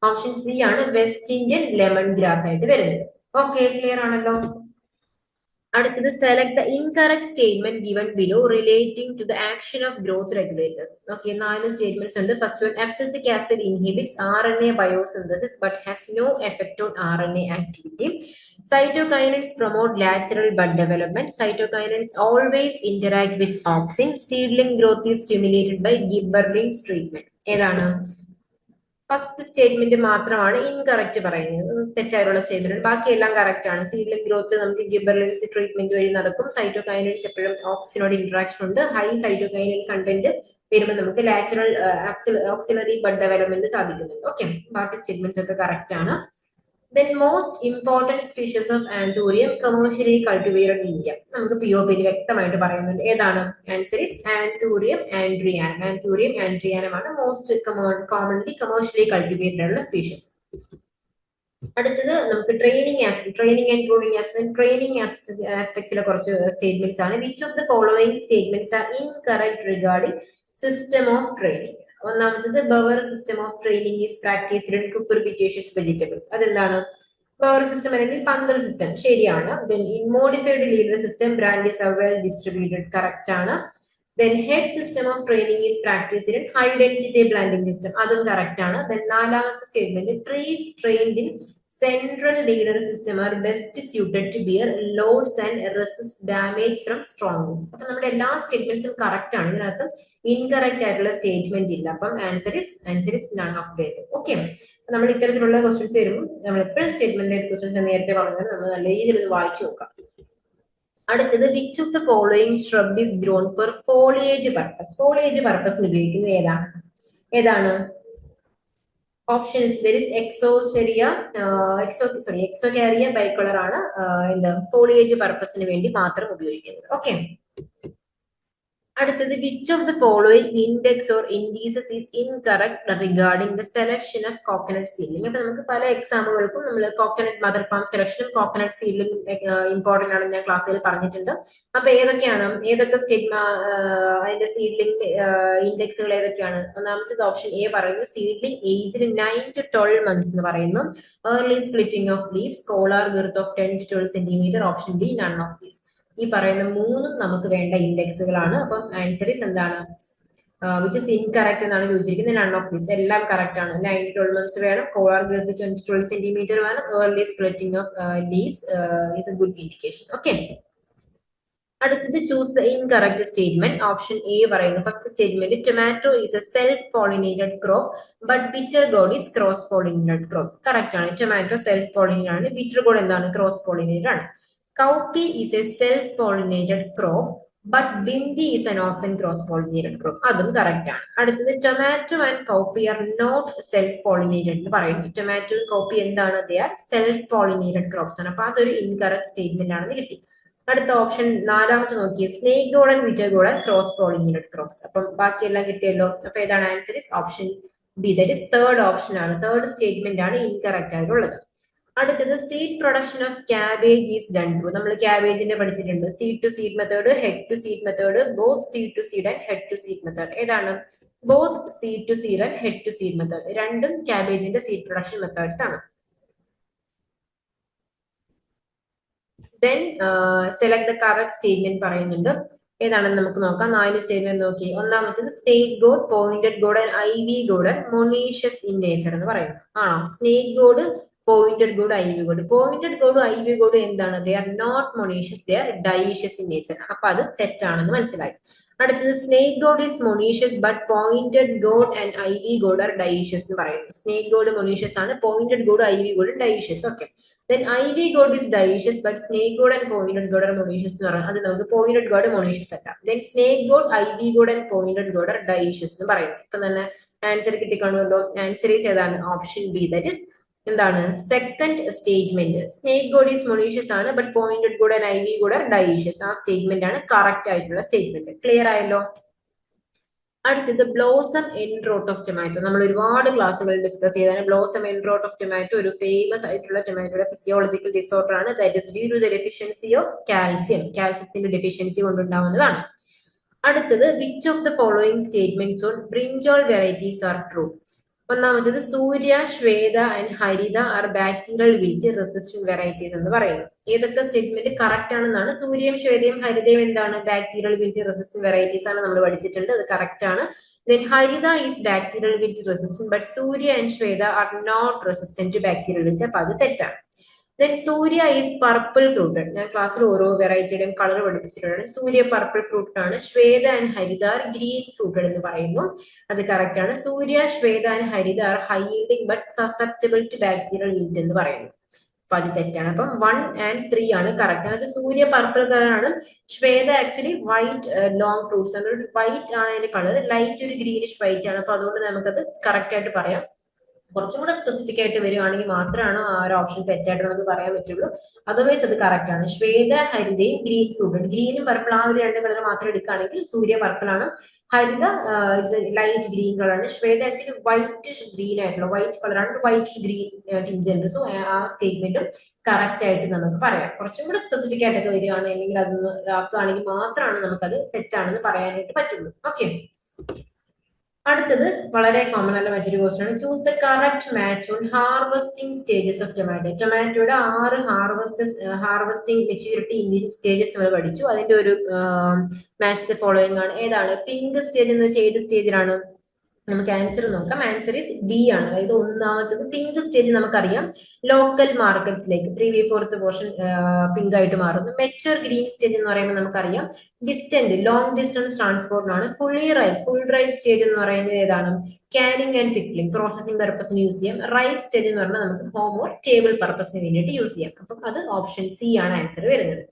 ഓപ്ഷൻ സി ആണ് വെസ്റ്റ് ഇന്ത്യൻ ലെമൺ ഗ്രാസ് ആയിട്ട് വരുന്നത്. ഓക്കെ, ക്ലിയർ ആണല്ലോ. അടുത്തത് select the incorrect statement given below relating to the action of growth regulators. Okay, 4 statements ഉണ്ട്. First one, abscisic acid inhibits RNA biosynthesis but has no effect on RNA activity. Cytokinins promote lateral bud development. Cytokinins always interact with auxin. Seedling growth is stimulated by Gibberellins treatment. ഏതാണ്? First statement മാത്രമാണ് incorrect പറയുന്നത്, തെറ്റായിട്ടുള്ള statement. ബാക്കിയെല്ലാം correct ആണ്. Seedling growth നമുക്ക് ഗിബറലിൻസ് treatment വഴി നടക്കും. Cytokinins എപ്പോഴും ഓക്സിനോട് ഇന്ററാക്ഷൻ ഉണ്ട്. ഹൈ സൈറ്റോകൈനിൻ കണ്ടന്റ് വരുമ്പോൾ നമുക്ക് ലാറ്ററൽ ഓക്സിലറി ബഡ് ഡെവലപ്മെന്റ് സാധിക്കുന്നുണ്ട്. ഓക്കെ, ബാക്കി സ്റ്റേറ്റ്മെന്റ്സ് ഒക്കെ കറക്റ്റ് ആണ്. Then most important species of Anthurium commercially cultivated in India. നമുക്ക് POP വ്യക്തമായിട്ട് പറയുന്നുണ്ട്. ഏതാണ്? Answer is Anthurium andrianum. Anthurium andrianum ആണ് മോസ്റ്റ് commonly commercially cultivated ആയിട്ടുള്ള സ്പീഷീസ്. അടുത്തത് നമുക്ക് training and pruning aspect. Training ആസ്പെക്ട്സിലെ കുറച്ച് സ്റ്റേറ്റ്മെന്റ്സ് ആണ്. Which of the following statements are incorrect regarding system of training? ഒന്നാമത്തത്, bower system of training is practised in cucurbitaceous vegetables. അതെന്താണ്? Bower system അല്ലെങ്കിൽ പന്തൽ സിസ്റ്റം ശരിയാണ്. Then in modified leader system branches are well distributed, correct ആണ്. Then head system of training is practiced in high density planting system. അതും correct ആണ്. Then നാലാമത്തെ statement, trees trained in central leader system are best suited to bear loads and resist damage from strong winds. അപ്പൊ നമ്മുടെ എല്ലാ സ്റ്റേറ്റ്മെന്റ്സും correct ആണ്. ഇതിനകത്ത് incorrect ആയിട്ടുള്ള statement ഇല്ല. അപ്പം answer is none of the above. Okay, നമ്മൾ ഇത്തരത്തിലുള്ള ക്വസ്റ്റ്യൻസ് വരുമ്പോൾ നമ്മൾ എപ്പോഴും സ്റ്റേറ്റ്മെന്റ് ക്വസ്റ്റ്യൻസ് നേരത്തെ പറഞ്ഞത് നമ്മൾ നല്ല രീതിയിൽ ഇത് വായിച്ചു നോക്കാം. അടുത്തത്, which of the following shrub is grown for foliage purpose? Foliage പർപ്പസിന് ഉപയോഗിക്കുന്നത് ഏതാണ്? Options, there is Excoecaria bicolor ആണ് എന്താ ഫോളിയേജ് പർപ്പസിന് വേണ്ടി മാത്രം ഉപയോഗിക്കുന്നത്. ഓക്കെ, അടുത്തത്, which of the following index or indices is incorrect regarding the selection of coconut seedling? അപ്പൊ നമുക്ക് പല എക്സാമുകൾക്കും നമ്മൾ കോക്കനട്ട് മദർ പാം സെലക്ഷനും കോക്കനട്ട് സീഡ്ലിംഗ് ഇമ്പോർട്ടന്റ് ആണെന്ന് ഞാൻ ക്ലാസ്സിൽ പറഞ്ഞിട്ടുണ്ട്. അപ്പൊ ഏതൊക്കെ അതിന്റെ സീഡ്ലിംഗ് ഇൻഡെക്സുകൾ ഏതൊക്കെയാണ്? ഒന്നാമത്തേത് ഓപ്ഷൻ എ പറയുന്നു, സീഡ്ലിംഗ് ഏജിൽ 9 to 12 months എന്ന് പറയുന്നു. Early splitting of leaves, collar girth of 10 to 12 centimeter. Option B, none of these. ഈ പറയുന്ന മൂന്നും നമുക്ക് വേണ്ട ഇൻഡെക്സുകളാണ്. അപ്പം ആൻസർ ഇസ് എന്താണ്? വിച്ച് ഇസ് ഇൻകറക്റ്റ് എന്നാണ് ചോദിച്ചിരിക്കുന്നത്. None of these. എല്ലാം കറക്റ്റ് ആണ്. 9 to 12 months വേണം, കോളാർ ഗിർത്ത് 10 to 12 centimeter വേണം, early splitting of leaves is a good indication. Okay, അടുത്തത്, choose the incorrect statement. Option A പറയുന്നു, first statement, tomato is A self pollinated crop but bitter God is cross pollinated crop. Correct ആണ്. Tomato self pollinated ആണ്. Bitter God എന്താണ്? Cross pollinated ആണ്. Cowpea is a self-pollinated crop, but bindi is an often cross-pollinated crop. അതും correct ആണ്. അടുത്തത്, tomato and cowpea are not self pollinated എന്ന് പറയുന്നു. Tomato cowpea എന്താണ്? They are self pollinated crops ആണ്. അപ്പൊ അതൊരു ഇൻകറക്റ്റ് സ്റ്റേറ്റ്മെന്റ് ആണെന്ന് കിട്ടി. അടുത്ത ഓപ്ഷൻ നാലാമത്തെ നോക്കിയേ, snake gourd and bitter gourd are cross pollinated crops. അപ്പം ബാക്കിയെല്ലാം കിട്ടിയല്ലോ. അപ്പൊ ഏതാണ് answer? Is option B, that is third option ആണ്. തേർഡ് സ്റ്റേറ്റ്മെന്റ് ആണ് ഇൻകറക്റ്റ് ആയിട്ടുള്ളത്. അടുത്തത്, seed production of cabbage is done through. നമ്മൾ ക്യാബേജിന്റെ പഠിച്ചിട്ടുണ്ട്. Seed to seed method, head to seed method, both seed to seed and head to seed method. ഏതാണ്? Both seed to seed and head to seed method. രണ്ടും ക്യാബേജിന്റെ seed production methods ആണ്. Then select the correct statement പറയുന്നുണ്ട്. ഏതാണെന്ന് നമുക്ക് നോക്കാം. 4 statement നോക്കി. ഒന്നാമത്തേത്, snake gourd, pointed gourd and ivy gourd and monoecious in nature എന്ന് പറയുന്നു. ആണോ? Snake gourd, pointed gourd, ivy gourd. Pointed gourd, ivy gourd എന്താണ്? They are not monoecious, they are dioecious in nature. അപ്പൊ അത് തെറ്റാണെന്ന് മനസ്സിലായി. അടുത്തത്, snake gourd is monoecious but pointed gourd and ivy gourd are dioecious എന്ന് പറയുന്നു. Snake gourd monoecious ആണ്, pointed gourd, ivy gourd dioecious. Okay, then ivy gourd is dioecious but snake gourd and pointed gourd are monoecious എന്ന് പറയുന്നത്. അത് നമുക്ക് pointed gourd monoecious അല്ല. then snake gourd, ivy gourd and pointed gourd are dioecious എന്ന് പറയുന്നത്. ഇപ്പൊ തന്നെ answer കിട്ടിക്കാണുമല്ലോ. ആൻസർ ഈസ് ഏതാണ്? ഓപ്ഷൻ ബി, ദാറ്റ് ഇസ് എന്താണ്? Second statement. Snake gourd is monoecious ആണ് but pointed gourd and ivy gourd are dioecious. ആ statement ആണ് കറക്റ്റ് ആയിട്ടുള്ള സ്റ്റേറ്റ്മെന്റ്. ക്ലിയർ ആയല്ലോ? അടുത്തത്, blossom end rot of tomato. നമ്മൾ ഒരുപാട് ക്ലാസ്സുകൾ ഡിസ്കസ് ചെയ്താണ്. Blossom end rot of tomato ഒരു ഫേമസ് ആയിട്ടുള്ള ടൊമാറ്റോയുടെ ഫിസിയോളജിക്കൽ ഡിസോർഡർ ആണ്. That is due to the deficiency of calcium. കാൽസ്യത്തിന്റെ ഡെഫിഷ്യൻസി കൊണ്ടുണ്ടാവുന്നതാണ്. അടുത്തത്, which of the following statements on brinjal varieties are true? ഒന്നാമത്തേത് Surya, Shweta and Haritha are bacterial wilt resistant varieties എന്ന് പറയുന്നു. ഏതൊക്കെ സ്റ്റേറ്റ്മെന്റ് കറക്റ്റ് ആണെന്നാണ്? സൂര്യയും ശ്വേതയും ഹരിതയും എന്താണ്? ബാക്ടീരിയൽ വീറ്റ് റെസിസ്റ്റന്റ് വെറൈറ്റീസ് ആണ്, നമ്മൾ പഠിച്ചിട്ടുണ്ട്, അത് കറക്റ്റ് ആണ്. Then Harida is bacterial wilt resistant, but Surya and Shweta are not resistant to bacterial wilt. അപ്പൊ അത് തെറ്റാണ്. Then Surya is purple fruited. ഞാൻ ക്ലാസ്സിൽ ഓരോ വെറൈറ്റിയുടെയും കളർ പഠിപ്പിച്ചിട്ടുണ്ട്. സൂര്യ പർപ്പിൾ ഫ്രൂട്ട് ആണ്. Shweta and Haritha are green fruited എന്ന് പറയുന്നു, അത് കറക്റ്റ് ആണ്. Surya, Shweta and Haritha are high yielding but susceptible to bacterial wilt എന്ന് പറയുന്നു, അപ്പൊ അത് തെറ്റാണ്. അപ്പം 1 and 3 ആണ് കറക്റ്റ്. അതായത് സൂര്യ പർപ്പിൾ കളറാണ്, Shweta actually white long fruits ആണ്, വൈറ്റ് ആണ് അതിന്റെ കളർ, ലൈറ്റ് ഒരു ഗ്രീനിഷ് വൈറ്റ് ആണ്. അപ്പൊ അതുകൊണ്ട് നമുക്കത് കറക്റ്റ് ആയിട്ട് പറയാം. കുറച്ചും കൂടെ സ്പെസിഫിക് ആയിട്ട് വരുവാണെങ്കിൽ മാത്രമാണ് ആ ഒരു ഓപ്ഷൻ തെറ്റായിട്ട് നമുക്ക് പറയാൻ പറ്റുള്ളൂ. അതർവൈസ് അത് കറക്റ്റ് ആണ്. ശ്വേത, ഹരിതയും ഗ്രീൻ ഫ്രൂട്ട്, ഗ്രീനും പർപ്പിൾ ആ ഒരു രണ്ട് കളർ മാത്രം എടുക്കുകയാണെങ്കിൽ സൂര്യ പർപ്പിൾ ആണ്, ഹരിത ലൈറ്റ് ഗ്രീൻ കളറാണ്, ശ്വേത ആക്ച്വലി വൈറ്റ് ഗ്രീൻ ആയിട്ടുള്ള വൈറ്റ് കളറാണ്, വൈറ്റ് ഗ്രീൻ ടിഞ്ച് ഉണ്ട്. സോ ആ സ്റ്റേറ്റ്മെന്റും കറക്റ്റ് ആയിട്ട് നമുക്ക് പറയാം. കുറച്ചും കൂടെ സ്പെസിഫിക് ആയിട്ടൊക്കെ വരികയാണ് അല്ലെങ്കിൽ അതൊന്ന് ആക്കുകയാണെങ്കിൽ മാത്രമാണ് നമുക്കത് തെറ്റാണെന്ന് പറയാനായിട്ട് പറ്റുള്ളൂ. ഓക്കെ, അടുത്തത് വളരെ കോമൺ ആയിട്ടുള്ള മറ്റൊരു ക്വസ്റ്റൻ ആണ്. Choose the correct match on harvesting stages of tomato. ടൊമാറ്റോയുടെ 6 ഹാർവെസ്റ്റിംഗ് മെച്യൂരിറ്റി സ്റ്റേജസ് നമ്മൾ പഠിച്ചു. അതിന്റെ ഒരു മാച്ച് ദ ഫോളോയിങ് ആണ്. ഏതാണ്? പിങ്ക് സ്റ്റേജ് എന്ന് വെച്ചാൽ ഏത് സ്റ്റേജിലാണ്? നമുക്ക് ആൻസർ നോക്കാം. ആൻസർ ഈസ് ഡി ആണ്. അതായത് ഒന്നാമത്തത് പിങ്ക് സ്റ്റേജ് നമുക്കറിയാം ലോക്കൽ മാർക്കറ്റ്സിലേക്ക് 3/4 പോർഷൻ പിങ്ക് ആയിട്ട് മാറുന്നു. മെച്ചർ ഗ്രീൻ സ്റ്റേജ് എന്ന് പറയുമ്പോൾ നമുക്കറിയാം ഡിസ്റ്റന്റ് ലോങ് ഡിസ്റ്റൻസ് ട്രാൻസ്പോർട്ടിനാണ്. ഫുൾ ഡ്രൈവ് സ്റ്റേജ് എന്ന് പറയുന്നത് ഏതാണ്? കാനിങ് ആൻഡ് പിക്ലിംഗ്, പ്രോസസിംഗ് പർപ്പസിന് യൂസ് ചെയ്യാം. റൈപ്പ് സ്റ്റേജ് എന്ന് പറഞ്ഞാൽ നമുക്ക് ഹോം ഓർ ടേബിൾ പർപ്പസിന് വേണ്ടിയിട്ട് യൂസ് ചെയ്യാം. അപ്പം അത് ഓപ്ഷൻ സി ആണ് ആൻസർ വരുന്നത്.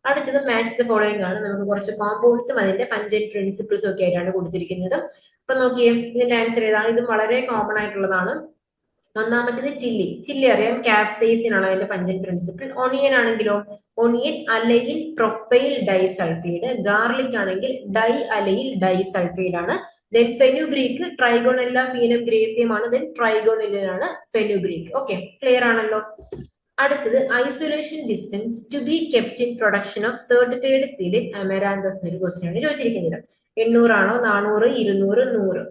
അടുത്തത് മാച്ച് ദ ഫോളോയിങ് ആണ്. നമുക്ക് കുറച്ച് കോമ്പൗണ്ട്സും അതിന്റെ പഞ്ചന്റ് പ്രിൻസിപ്പിൾസും ഒക്കെ ആയിട്ടാണ് കൊടുത്തിരിക്കുന്നത്. അപ്പൊ നോക്കിയേ, ഇതിന്റെ ആൻസർ ഏതാണ്? ഇതും വളരെ കോമൺ ആയിട്ടുള്ളതാണ്. ഒന്നാമത്തേത് ചില്ലി അറിയാം, ക്യാപ്സൈസിൻ ആണ് അതിന്റെ പഞ്ചന്റ് പ്രിൻസിപ്പിൾ. ഒണിയൻ ആണെങ്കിലോ, onion allyl propyl disulphide, garlic ആണെങ്കിൽ ഡൈ അലയിൽ ഡൈസൾഫൈഡ് ആണ്. Then fenugreek trigonella foenum graecum ആണ്, ദെൻ ട്രൈഗോണെല്ലാണ് ഫെനുഗ്രീക്ക്. ഓക്കെ, ക്ലിയർ ആണല്ലോ. അടുത്തത് isolation distance to be kept in production of certified seed in amaranthus എന്നൊരു question ആണ് ചോദിച്ചിരിക്കുന്നത്. 800 ആണോ, 400, 200, 100?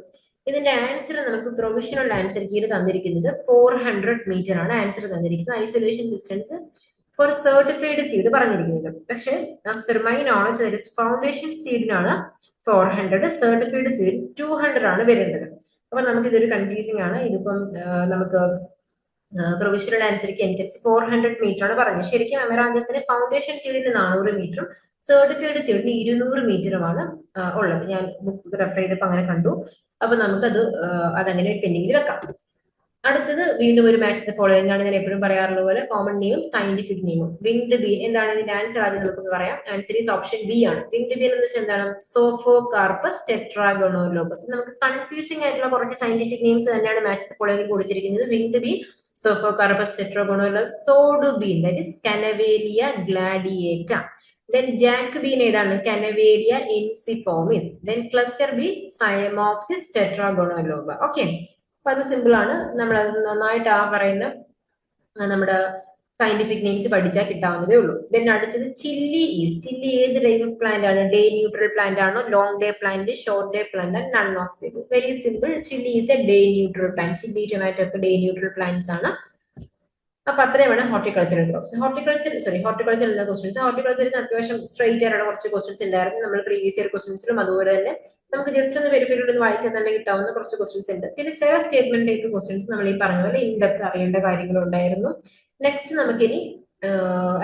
ഇതിന്റെ ആൻസർ നമുക്ക് പ്രൊവിഷണൽ ആൻസർ കീഴിൽ തന്നിരിക്കുന്നത് 400 മീറ്റർ ആണ് ആൻസർ തന്നിരിക്കുന്നത്. Isolation distance for certified seed പറഞ്ഞിരിക്കുന്നത്. പക്ഷേ as per my knowledge foundation സീഡിനാണ് 400, സർട്ടിഫൈഡ് സീഡ് 200 ആണ് വരുന്നത്. അപ്പൊ നമുക്ക് ഇതൊരു കൺഫ്യൂസിംഗ് ആണ്. ഇതിപ്പം നമുക്ക് പ്രൊവിഷണൽ ആൻസർക്ക് അനുസരിച്ച് 400 മീറ്റർ ആണ് പറഞ്ഞത്. ശരിക്കും അമരാന്തസിന് ഫൗണ്ടേഷൻ സീഡിന് 400 മീറ്ററും സർട്ടിഫൈഡ് സീഡിന് 200 മീറ്ററുമാണ് ഉള്ളത്. ഞാൻ ബുക്ക് റെഫർ ചെയ്തപ്പോൾ അങ്ങനെ കണ്ടു. അപ്പൊ നമുക്കത് അതങ്ങനെ പെൻഡിങ്ങിൽ വെക്കാം. അടുത്തത് വീണ്ടും ഒരു മാച്ച് ദ ഫോളോയിങ് ആണ്. ഞാൻ എപ്പോഴും പറയാറുള്ള പോലെ കോമൺ നെയിമും സയന്റിഫിക് നെയിമും. വിങ്ഡ് ബീൻ എന്താണ് ഇതിന്റെ ആൻസർ? ആദ്യം നമുക്കൊന്ന് പറയാം. ആൻസർ ഈസ് ഓപ്ഷൻ ബി ആണ്. വിങ്ഡ് ബീൻ എന്ന് വെച്ചാൽ എന്താണ്? Psophocarpus tetragonolobus. നമുക്ക് കൺഫ്യൂസിംഗ് ആയിട്ടുള്ള കുറച്ച് സയന്റിഫിക് നെയിംസ് തന്നെയാണ് മാച്ച് ദ ഫോളോയിങ് കൊടുത്തിരിക്കുന്നത്. Winged bean, Psophocarpus tetragonolobus, sword bean that is Canavalia gladiata. Then jack bean ഏതാണ്? Canavalia ensiformis. Then cluster bean Cyamopsis tetragonoloba. Okay, അപ്പൊ അത് സിമ്പിൾ ആണ്. നമ്മൾ അത് നന്നായിട്ട് ആ പറയുന്ന നമ്മുടെ സയന്റിഫിക് നെയിംസ് പഠിച്ചാൽ കിട്ടാവുന്നതേ ഉള്ളൂ. ദെൻ അടുത്തത് ചില്ലി ഏത് ടൈപ്പ് ഓഫ് പ്ലാന്റ് ആണ്? ഡേ ന്യൂട്രൽ പ്ലാന്റ് ആണോ, long day plant, short day plant? None of the above. Very simple, chilli is A day neutral plant. Chilli, tomato ഒക്കെ ഡേ ന്യൂട്രൽ പ്ലാന്റ്സ് ആണ്. അപ്പൊ അത്രയുമാണ് horticultural crops. Horticulture എന്ന questions. ഹോർട്ടിക്കൾച്ചറിന് അത്യാവശ്യം straight ആയിട്ടുള്ള കുറച്ച് questions ഉണ്ടായിരുന്നു നമ്മൾ പ്രീവിയസ് ഇയർ ക്വസ്റ്റ്യൻസിലും. അതുപോലെ തന്നെ നമുക്ക് ജസ്റ്റ് ഒന്ന് വെരിഫൈഡ് ഒന്ന് വായിച്ചാൽ തന്നെ കിട്ടാവുന്ന കുറച്ച് ക്വസ്റ്റ്യൻസ് ഉണ്ട്. പിന്നെ ചില സ്റ്റേറ്റ്മെന്റ് ടൈപ്പ് ക്വസ്റ്റ്യൻസ് നമ്മൾ ഈ പറഞ്ഞ പോലെ ഇൻഡെപ്ത് അറിയേണ്ട കാര്യങ്ങളുണ്ടായിരുന്നു. നെക്സ്റ്റ് നമുക്കിനി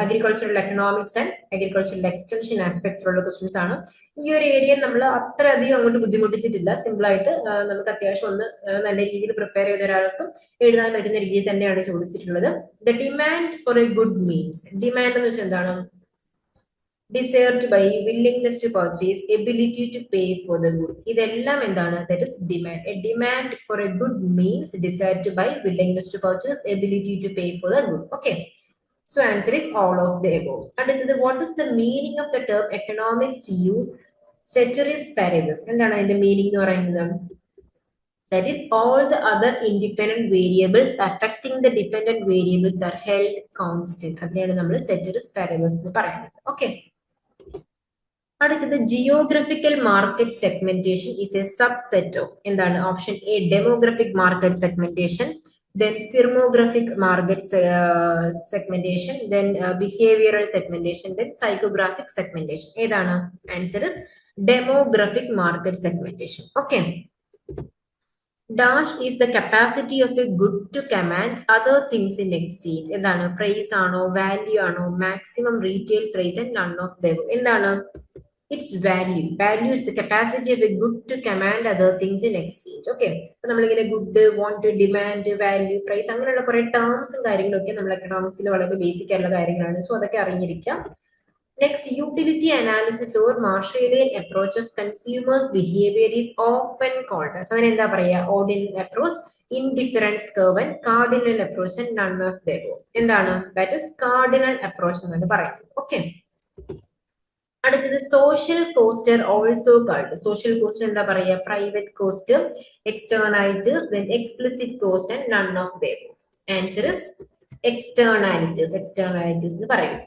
agricultural economics and agricultural extension ആസ്പെക്ട്സിലുള്ള ക്വസ്റ്റ്യൻസ് ആണ്. ഈ ഒരു ഏരിയ നമ്മൾ അത്രയധികം അങ്ങോട്ട് ബുദ്ധിമുട്ടിച്ചിട്ടില്ല. സിമ്പിൾ ആയിട്ട് നമുക്ക് അത്യാവശ്യം ഒന്ന് നല്ല രീതിയിൽ പ്രിപ്പയർ ചെയ്ത ഒരാൾക്ക് എഴുതാൻ പറ്റുന്ന രീതിയിൽ തന്നെയാണ് ചോദിച്ചിട്ടുള്ളത്. The demand for a good means. Demand എന്ന് വെച്ചാൽ എന്താണ്? Desired by, willingness to purchase, ability to pay for the good. ഇതെല്ലാം എന്താണ്? That is demand. A demand for a good means desired by, willingness to purchase, ability to pay for the good. Okay, so answer is all of the above. അടുത്തത് what is the meaning of the term economics to use ceteris paribus? എന്താണ് അതിന്റെ meaning എന്ന് പറയുന്നത്? That is all the other independent variables affecting the dependent variables are held constant. അതിനെയാണ് നമ്മൾ ceteris paribus എന്ന് പറയുന്നത്. Okay, അടുത്തത് geographical market segmentation is a subset of എന്താണ് option A demographic market segmentation, then firmographic market segmentation, then behavioral segmentation, then psychographic segmentation. ഏതാണ് answer is demographic market segmentation. Okay. Dash is the capacity of a good to command other things in exchange. എന്താണ് price ആണോ value ആണോ maximum retail price and none of them. എന്താണ് it's value. Value is the capacity of a good to command other things in exchange. Okay. അപ്പൊ നമ്മളിങ്ങനെ good, want, demand, value, price അങ്ങനെയുള്ള കുറെ ടേംസും കാര്യങ്ങളും ഒക്കെ നമ്മൾ എക്കണോമിക്സിൽ വളരെ ബേസിക് ആയിട്ടുള്ള കാര്യങ്ങളാണ്. സോ അതൊക്കെ അറിഞ്ഞിരിക്കാം. Next, utility analysis or Marshallian approach of consumers behaviour is often called. അതിന് എന്താ പറയുക? Ordinal approach, indifference curve and cardinal approach and none of them. എന്താണ്? ദാറ്റ് ഇസ് കാർഡിനൽ അപ്രോച്ച് എന്നാണ് പറയുന്നത്. ഓക്കെ. അടുത്തത് social cost are also called. Social cost എന്താ പറയുക? Private cost, externalities, then explicit cost and none of them. Answer is externalities. Externalities എന്ന് പറയും.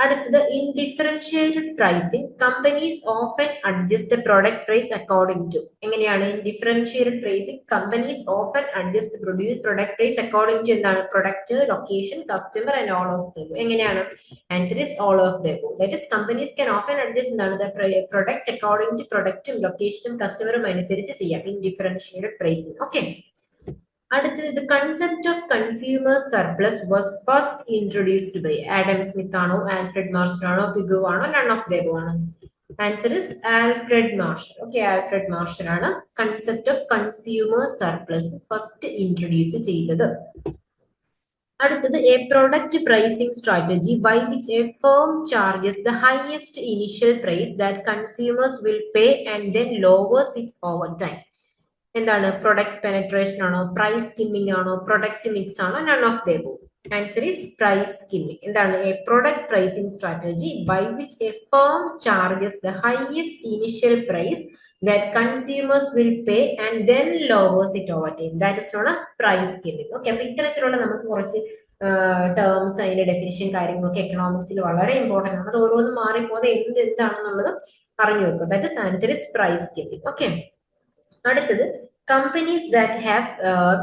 അടുത്തത് in differentiated pricing companies often adjust the product price according to. എങ്ങനെയാണ് in differentiated pricing companies often adjust product price according to എന്താണ്? Product, location, customer and all of them. എങ്ങനെയാണ്? Answer is all of them. That is companies can often adjust എന്താണ് the product according to പ്രൊഡക്റ്റും ലൊക്കേഷനും കസ്റ്റമറും അനുസരിച്ച് ചെയ്യാം in differentiated pricing. Okay. അടുത്തത് concept of consumer surplus was first introduced by Adam Smith ആണോ, Alfred Marshall ആണോ, Pigou ആണോ, നൺ ഓഫ് ദം ആണോ? Answer is Alfred Marshall. Okay. Alfred Marshall ആണ് concept of consumer surplus first introduce ചെയ്തത്. അടുത്തത് a product pricing strategy by which a firm charges the highest initial price that consumers will pay and then lowers it over time. എന്താണ്? Product penetration ആണോ, price skimming ആണോ, product mix ആണോ, none of them. Answer is price skimming. എന്താണ്? A product pricing strategy by which a firm charges the highest initial price that consumers will pay and then lowers it over time. That is known as price skimming. Okay. അപ്പൊ ഇത്തരത്തിലുള്ള നമുക്ക് കുറച്ച് terms, അതിന്റെ definition കാര്യങ്ങളൊക്കെ എക്കണോമിക്സിൽ വളരെ important ആണ്. അത് ഓരോന്നും മാറിപ്പോതെ എന്താണെന്നുള്ളത് അറിഞ്ഞു വെക്കുക. That is answer is price skimming. Okay. അടുത്തത് companies that have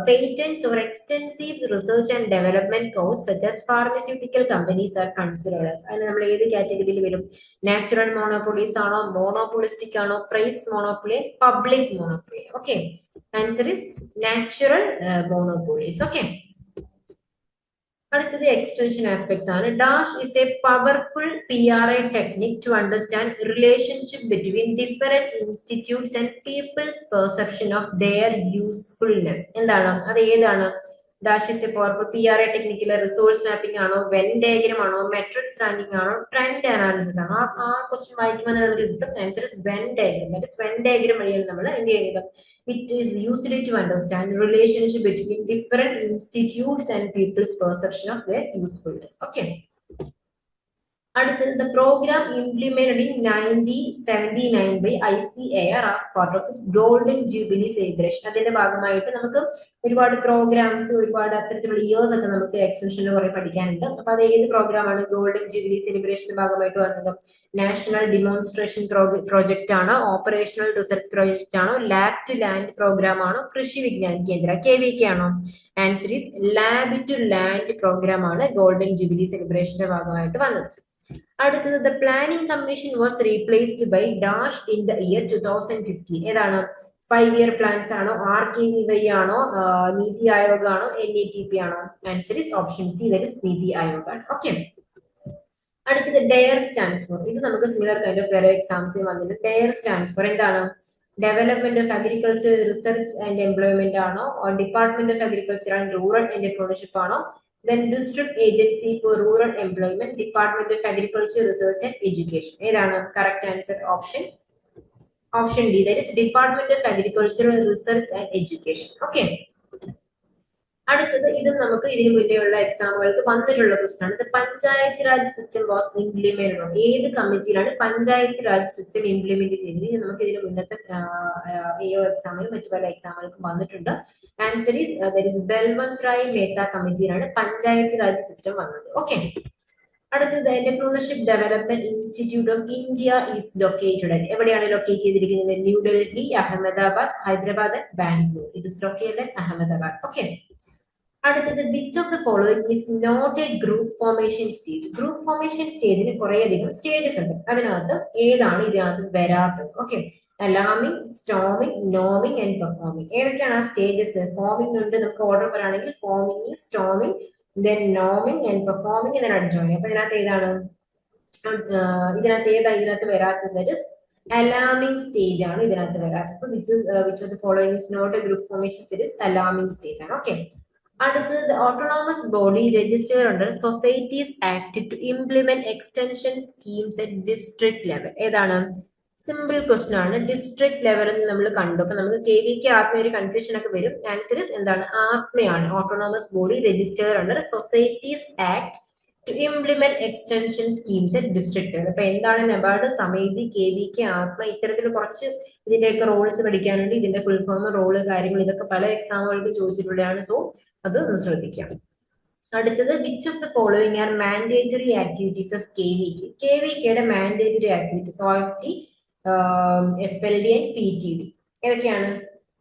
patents or extensive research and development costs such as pharmaceutical companies are considered as. അതിന് നമ്മൾ ഏത് കാറ്റഗറിയിൽ വരും? നാച്ചുറൽ മോണോപ്പൊളീസ് ആണോ, മോണോപ്പൊളിസ്റ്റിക് ആണോ, price monopoly, public monopoly? Okay. Answer is natural monopolies. Okay. അടുത്തത് extension aspects ആണ്. Dash is a powerful PRA technique to understand relationship between different institutes and people's perception of their usefulness. എന്താണ്? അത് ഏതാണ്? Dash is a powerful PRA ടെക്നിക്കിലെ resource mapping ആണോ, Venn diagram ആണോ, matrix ranking ആണോ, trend analysis ആണോ? ആ question വായിക്കുമ്പോൾ നമുക്ക് കിട്ടും. Answer is Venn diagram. That is Venn diagram വഴിയാണ് നമ്മൾ എന്ത് ചെയ്യുന്നത്? It is used to understand relationship between different institutes and people's perception of their usefulness. Okay. അടുത്തത് the program implemented in 1979 by ICAR as part of its Golden Jubilee celebration. അതിന്റെ ഭാഗമായിട്ട് നമുക്ക് ഒരുപാട് programmes, ഒരുപാട് അത്തരത്തിലുള്ള ഇയേഴ്സ് ഒക്കെ നമുക്ക് എക്സ്റ്റൻഷനിൽ കുറെ പഠിക്കാനുണ്ട്. അപ്പൊ അത് ഏത് പ്രോഗ്രാമാണ്? ഗോൾഡൻ ജൂബിലി സെലിബ്രേഷന്റെ ഭാഗമായിട്ട് വന്നത്? നാഷണൽ ഡിമോൺസ്ട്രേഷൻ പ്രോജക്റ്റ് ആണോ, ഓപ്പറേഷണൽ റിസർച്ച് പ്രോജക്റ്റ് ആണോ, ലാബ് ടു ലാൻഡ് പ്രോഗ്രാം ആണോ, കൃഷി വിജ്ഞാൻ കേന്ദ്ര KVK ആണോ? Answer is lab to land programme ആണ് ഗോൾഡൻ ജൂബിലി സെലിബ്രേഷന്റെ ഭാഗമായിട്ട് വന്നത്. അടുത്തത് the planning commission was replaced by dash in the year 2015. ഏതാണ്? 5 ഇയർ പ്ലാൻസ് ആണോ, RKVY ആണോ, നീതി ആയോഗ് ആണോ, NATP ആണോ? Answer is option C, that is NITI Aayog ആണ്. ഓക്കെ. അടുത്തത് ഡെയർ സ്റ്റാൻഡ്സ് ഫോർ. ഇത് നമുക്ക് സിമിലർ കൈൻഡ് ഓഫ് വേറെ എക്സാംസിൽ വന്നിട്ട് ഡെയർ സ്റ്റാൻഡ്സ് ഫോർ എന്താണ്? Development of agriculture research and employment ആണോ, department of agriculture and rural entrepreneurship ആണോ, then district agency for rural employment, department of agriculture research and education? ഏതാണ് correct answer? option D, that is department of agricultural research and education. Okay. അടുത്തത് ഇത് നമുക്ക് ഇതിനു മുന്നേയുള്ള എക്സാമുകൾക്ക് വന്നിട്ടുള്ള പ്രശ്നമാണ്. Panchayat raj system was implemented. ഏത് കമ്മിറ്റിയിലാണ് panchayat raj system implement ചെയ്തത്? ഇത് നമുക്ക് ഇതിന് മുന്നത്തെ AO എക്സാമിലും മറ്റു പല എക്സാമുകൾക്കും വന്നിട്ടുണ്ട്. ആൻസർ ഈസ് ബൽവന്ത് റായ് മേത്ത കമ്മിറ്റിയിലാണ് പഞ്ചായത്ത് രാജ് സിസ്റ്റം വന്നത്. ഓക്കെ. അടുത്തത് entrepreneurship development institute of India is located. എവിടെയാണ് ലൊക്കേറ്റ് ചെയ്തിരിക്കുന്നത്? New Delhi, Ahmedabad, Hyderabad, Bangalore. It is located Ahmedabad. Okay. അടുത്തത് which of the following is not a group formation stage. Group formation സ്റ്റേജിന് കുറേയധികം സ്റ്റേജസ് ഉണ്ട്. അതിനകത്ത് ഏതാണ് ഇതിനകത്ത് വരാത്തത്? Okay. Alarming, storming, norming and performing. ഏതൊക്കെയാണ് ആ സ്റ്റേജസ്? ഫോമിംഗ് ഉണ്ട്, നമുക്ക് ഓർഡർ പറയുകയാണെങ്കിൽ foaming, storming, then norming and performing, then adjoining. അപ്പൊ ഇതിനകത്ത് ഏതാണ്? ഇതിനകത്ത് വരാത്തത് അലാമിംഗ് സ്റ്റേജ് ആണ് ഇതിനകത്ത് വരാത്തത്. So which of the following is not a group formation stage? Alarming stage ആണ്. ഓക്കെ. അടുത്തത് autonomous body register under societies act to implement extension schemes at district level. ഏതാണ്? സിമ്പിൾ ക്വസ്റ്റൻ ആണ്. District ലെവലിൽ നമ്മൾ കണ്ടു. അപ്പൊ നമുക്ക് KVK ആത്മ ഒരു കൺഫ്യൂഷൻ ഒക്കെ വരും. ആൻസർ ഇസ് എന്താണ്? ആത്മയാണ്. Autonomous body register under societies act to implement extension schemes at district level. അപ്പൊ എന്താണ് നബാർഡ്, സമിതി, KVK, ആത്മ, ഇത്തരത്തിൽ കുറച്ച് ഇതിന്റെയൊക്കെ റോൾസ് പഠിക്കാനുണ്ട്. ഇതിന്റെ ഫുൾ ഫോം, റോള്, കാര്യങ്ങൾ ഇതൊക്കെ പല എക്സാമുകൾക്ക് ചോദിച്ചിട്ടുള്ളതാണ്. സോ അത് ഒന്ന് ശ്രദ്ധിക്കാം. അടുത്തത് which of the following are mandatory activities of KVK. KVKയുടെ mandatory activities OFT, FLD and PTD. ഏതൊക്കെയാണ്?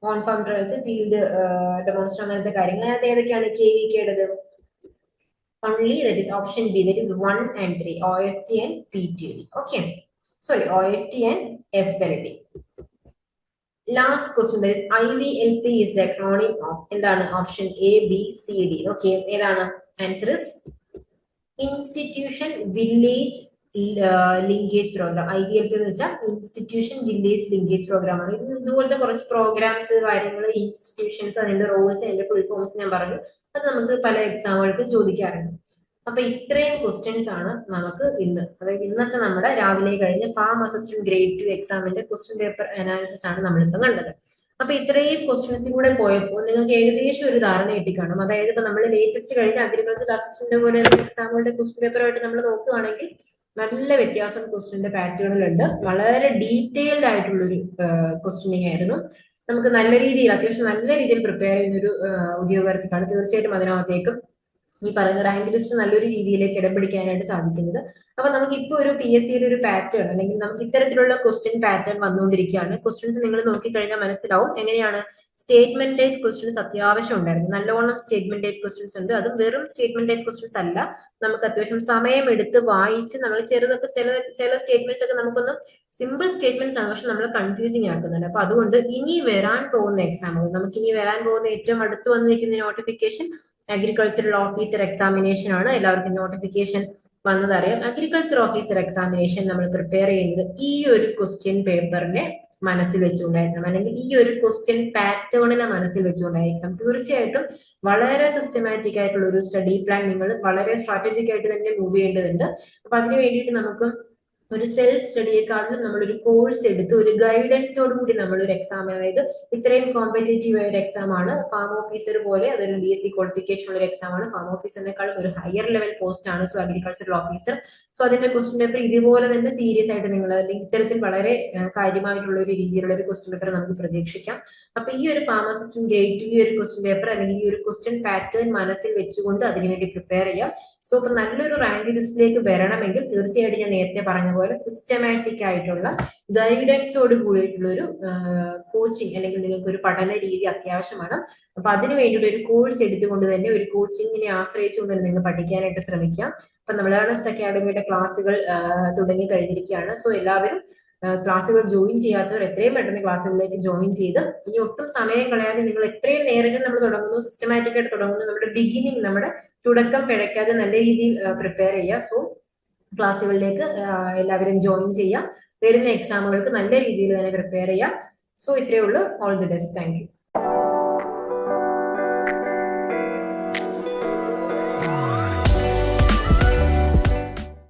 On farm trials, field demonstration, അങ്ങനത്തെ കാര്യങ്ങൾ. അതിനകത്ത് ഏതൊക്കെയാണ് KVKയുടേത്? Only, that is option B, that is 1 and 3, OFT and PTD. Okay, sorry, OFT and FLD. Last question, that is IVLP is the acronym of എന്താണ്? Option A, B, C, D. Okay, ഏതാണ്? Answer is Institution Village Linkage Program. IVLP എന്ന് വെച്ചാൽ institution village linkage programme ആണ്. ഇതുപോലത്തെ കുറച്ച് programmes, കാര്യങ്ങൾ, institutions, അതിന്റെ Rolls, അതിന്റെ ഫുൾ ഫോംസ് ഞാൻ പറഞ്ഞു. അത് നമുക്ക് പല എക്സാമുകൾക്കും ചോദിക്കാറുണ്ട്. അപ്പൊ ഇത്രയും ക്വസ്റ്റ്യൻസ് ആണ് നമുക്ക് ഇന്ന്, അതായത് ഇന്നത്തെ നമ്മുടെ രാവിലെ കഴിഞ്ഞ ഫാം അസിസ്റ്റന്റ് ഗ്രേഡ് 2 എക്സാമിന്റെ ക്വസ്റ്റ്യൻ പേപ്പർ അനാലിസിസ് ആണ് നമ്മളിപ്പോൾ കണ്ടത്. അപ്പൊ ഇത്രയും ക്വസ്റ്റ്യൻസും കൂടെ പോയപ്പോൾ നിങ്ങൾക്ക് ഏകദേശം ഒരു ധാരണ കിട്ടിക്കാണും. അതായത് ഇപ്പൊ നമ്മൾ ലേറ്റസ്റ്റ് കഴിഞ്ഞ അഗ്രികൾച്ചർ അസിസ്റ്റന്റ് പോലെയുള്ള എക്സാമുകളുടെ ക്വസ്റ്റ്യൻ പേപ്പറുമായിട്ട് നമ്മൾ നോക്കുകയാണെങ്കിൽ നല്ല വ്യത്യാസം ക്വസ്റ്റ്യന്റെ പാറ്റേണിലുണ്ട്. വളരെ ഡീറ്റെയിൽഡ് ആയിട്ടുള്ളൊരു ക്വസ്റ്റ്യനിങ് ആയിരുന്നു. നമുക്ക് നല്ല രീതിയിൽ, അത്യാവശ്യം നല്ല രീതിയിൽ പ്രിപ്പയർ ചെയ്യുന്ന ഒരു ഉദ്യോഗാർത്ഥിക്കാണ് തീർച്ചയായിട്ടും അതിനകത്തേക്കും ഈ പറയുന്ന റാങ്ക് ലിസ്റ്റ് നല്ലൊരു രീതിയിലേക്ക് ഇടം പിടിക്കാനായിട്ട് സാധിക്കുന്നത്. അപ്പൊ നമുക്ക് ഇപ്പൊ ഒരു PSCയുടെ ഒരു പാറ്റേൺ, അല്ലെങ്കിൽ നമുക്ക് ഇത്തരത്തിലുള്ള ക്വസ്റ്റ്യൻ പാറ്റേൺ വന്നുകൊണ്ടിരിക്കുകയാണ്. ക്വസ്റ്റ്യൻസ് നിങ്ങൾ നോക്കിക്കഴിഞ്ഞാൽ മനസ്സിലാവും എങ്ങനെയാണ്. സ്റ്റേറ്റ്മെന്റ് ടൈപ്പ് ക്വസ്റ്റ്യൻസ് അത്യാവശ്യം ഉണ്ടായിരുന്നു, നല്ലോണം സ്റ്റേറ്റ്മെന്റ് ടൈപ്പ് ക്വസ്റ്റ്യൻസ് ഉണ്ട്. അതും വെറും സ്റ്റേറ്റ്മെന്റ് ടൈപ്പ് ക്വസ്റ്റ്യൻസ് അല്ല, നമുക്ക് അത്യാവശ്യം സമയം എടുത്ത് വായിച്ച് നമ്മൾ ചെറുതൊക്കെ ചില സ്റ്റേറ്റ്മെന്റ്സ് ഒക്കെ നമുക്കൊന്ന് സിമ്പിൾ സ്റ്റേറ്റ്മെന്റ്സ് ആണ്, പക്ഷെ നമ്മൾ കൺഫ്യൂസിങ് ആക്കുന്നുണ്ട്. അപ്പൊ അതുകൊണ്ട് ഇനി വരാൻ പോകുന്ന എക്സാമുകൾ, നമുക്ക് ഇനി വരാൻ പോകുന്ന ഏറ്റവും അടുത്ത് വന്നിരിക്കുന്ന നോട്ടിഫിക്കേഷൻ അഗ്രികൾച്ചറൽ ഓഫീസർ എക്സാമിനേഷൻ ആണ്. എല്ലാവർക്കും നോട്ടിഫിക്കേഷൻ വന്നതറിയാം. അഗ്രികൾച്ചർ ഓഫീസർ എക്സാമിനേഷൻ നമ്മൾ പ്രിപ്പയർ ചെയ്യുന്നത് ഈ ഒരു ക്വസ്റ്റ്യൻ പേപ്പറിനെ മനസ്സിൽ വെച്ചുകൊണ്ടായിരിക്കണം, അല്ലെങ്കിൽ ഈ ഒരു ക്വസ്റ്റ്യൻ പാറ്റേണിനെ മനസ്സിൽ വെച്ചുകൊണ്ടായിരിക്കണം. തീർച്ചയായിട്ടും വളരെ സിസ്റ്റമാറ്റിക് ആയിട്ടുള്ള ഒരു സ്റ്റഡി പ്ലാൻ നിങ്ങൾ വളരെ സ്ട്രാറ്റജിക് ആയിട്ട് തന്നെ മൂവ് ചെയ്യേണ്ടതുണ്ട്. അപ്പൊ അതിന് വേണ്ടിയിട്ട് നമുക്ക് ഒരു സെൽഫ് സ്റ്റഡിയെക്കാളും നമ്മളൊരു കോഴ്സ് എടുത്ത് ഒരു ഗൈഡൻസോട് കൂടി നമ്മളൊരു എക്സാം, അതായത് ഇത്രയും കോമ്പറ്റേറ്റീവ് ആയ ഒരു എക്സാം ആണ്. ഫാം ഓഫീസർ പോലെ അതൊരു BSc ക്വാളിഫിക്കേഷൻ ഉള്ള ഒരു എക്സാം ആണ്. ഫാം ഓഫീസറിനേക്കാളും ഒരു ഹയർ ലെവൽ പോസ്റ്റ് ആണ്. So agricultural officer. സോ അതിന്റെ ക്വസ്റ്റ്യൻ പേപ്പർ ഇതുപോലെ തന്നെ സീരിയസ് ആയിട്ട് നിങ്ങൾ, അല്ലെങ്കിൽ ഇത്തരത്തിൽ വളരെ കാര്യമായിട്ടുള്ള ഒരു രീതിയിലുള്ള ഒരു ക്വസ്റ്റ്യൻ പേപ്പർ നമുക്ക് പ്രതീക്ഷിക്കാം. അപ്പൊ ഈ ഒരു ഫാം അസിസ്റ്റന്റ് ഗ്രേഡ് 2 ഈ ഒരു ക്വസ്റ്റ്യൻ പേപ്പർ, അല്ലെങ്കിൽ ഈ ഒരു ക്വസ്റ്റ്യൻ പാറ്റേൺ മനസ്സിൽ വെച്ചുകൊണ്ട് അതിനുവേണ്ടി പ്രിപ്പയർ ചെയ്യാം. സോ ഇപ്പൊ നല്ലൊരു റാങ്ക് ലിസ്റ്റിലേക്ക് വരണമെങ്കിൽ തീർച്ചയായിട്ടും ഞാൻ നേരത്തെ പറഞ്ഞ പോലെ സിസ്റ്റമാറ്റിക് ആയിട്ടുള്ള ഗൈഡൻസോട് കൂടിയിട്ടുള്ള ഒരു കോച്ചിങ്, അല്ലെങ്കിൽ നിങ്ങൾക്ക് ഒരു പഠന രീതി അത്യാവശ്യമാണ്. അപ്പൊ അതിന് വേണ്ടിയിട്ട് ഒരു കോഴ്സ് എടുത്തുകൊണ്ട് തന്നെ, ഒരു കോച്ചിങ്ങിനെ ആശ്രയിച്ചുകൊണ്ട് തന്നെ നിങ്ങൾ പഠിക്കാനായിട്ട് ശ്രമിക്കാം. അപ്പൊ മലയാളസ്റ്റ് അക്കാഡമിയുടെ ക്ലാസ്സുകൾ തുടങ്ങി കഴിഞ്ഞിരിക്കുകയാണ്. സോ എല്ലാവരും ക്ലാസ്സുകൾ ജോയിൻ ചെയ്യാത്തവർ എത്രയും പെട്ടെന്ന് ക്ലാസ്സുകളിലേക്ക് ജോയിൻ ചെയ്ത്, ഇനി ഒട്ടും സമയം കളയാതെ നിങ്ങൾ എത്രയും നേരങ്ങൾ നമ്മൾ തുടങ്ങുന്നു, സിസ്റ്റമാറ്റിക് ആയിട്ട് തുടങ്ങുന്നു, നമ്മുടെ ബിഗിനിങ്, നമ്മുടെ തുടക്കം പിഴയ്ക്കാതെ നല്ല രീതിയിൽ പ്രിപ്പയർ ചെയ്യുക. സോ ക്ലാസ്സുകളിലേക്ക് എല്ലാവരും ജോയിൻ ചെയ്യാം. വരുന്ന എക്സാമുകൾക്ക് നല്ല രീതിയിൽ തന്നെ പ്രിപ്പയർ ചെയ്യാം. സോ ഇത്രയേ ഉള്ളൂ. All the best. Thank you.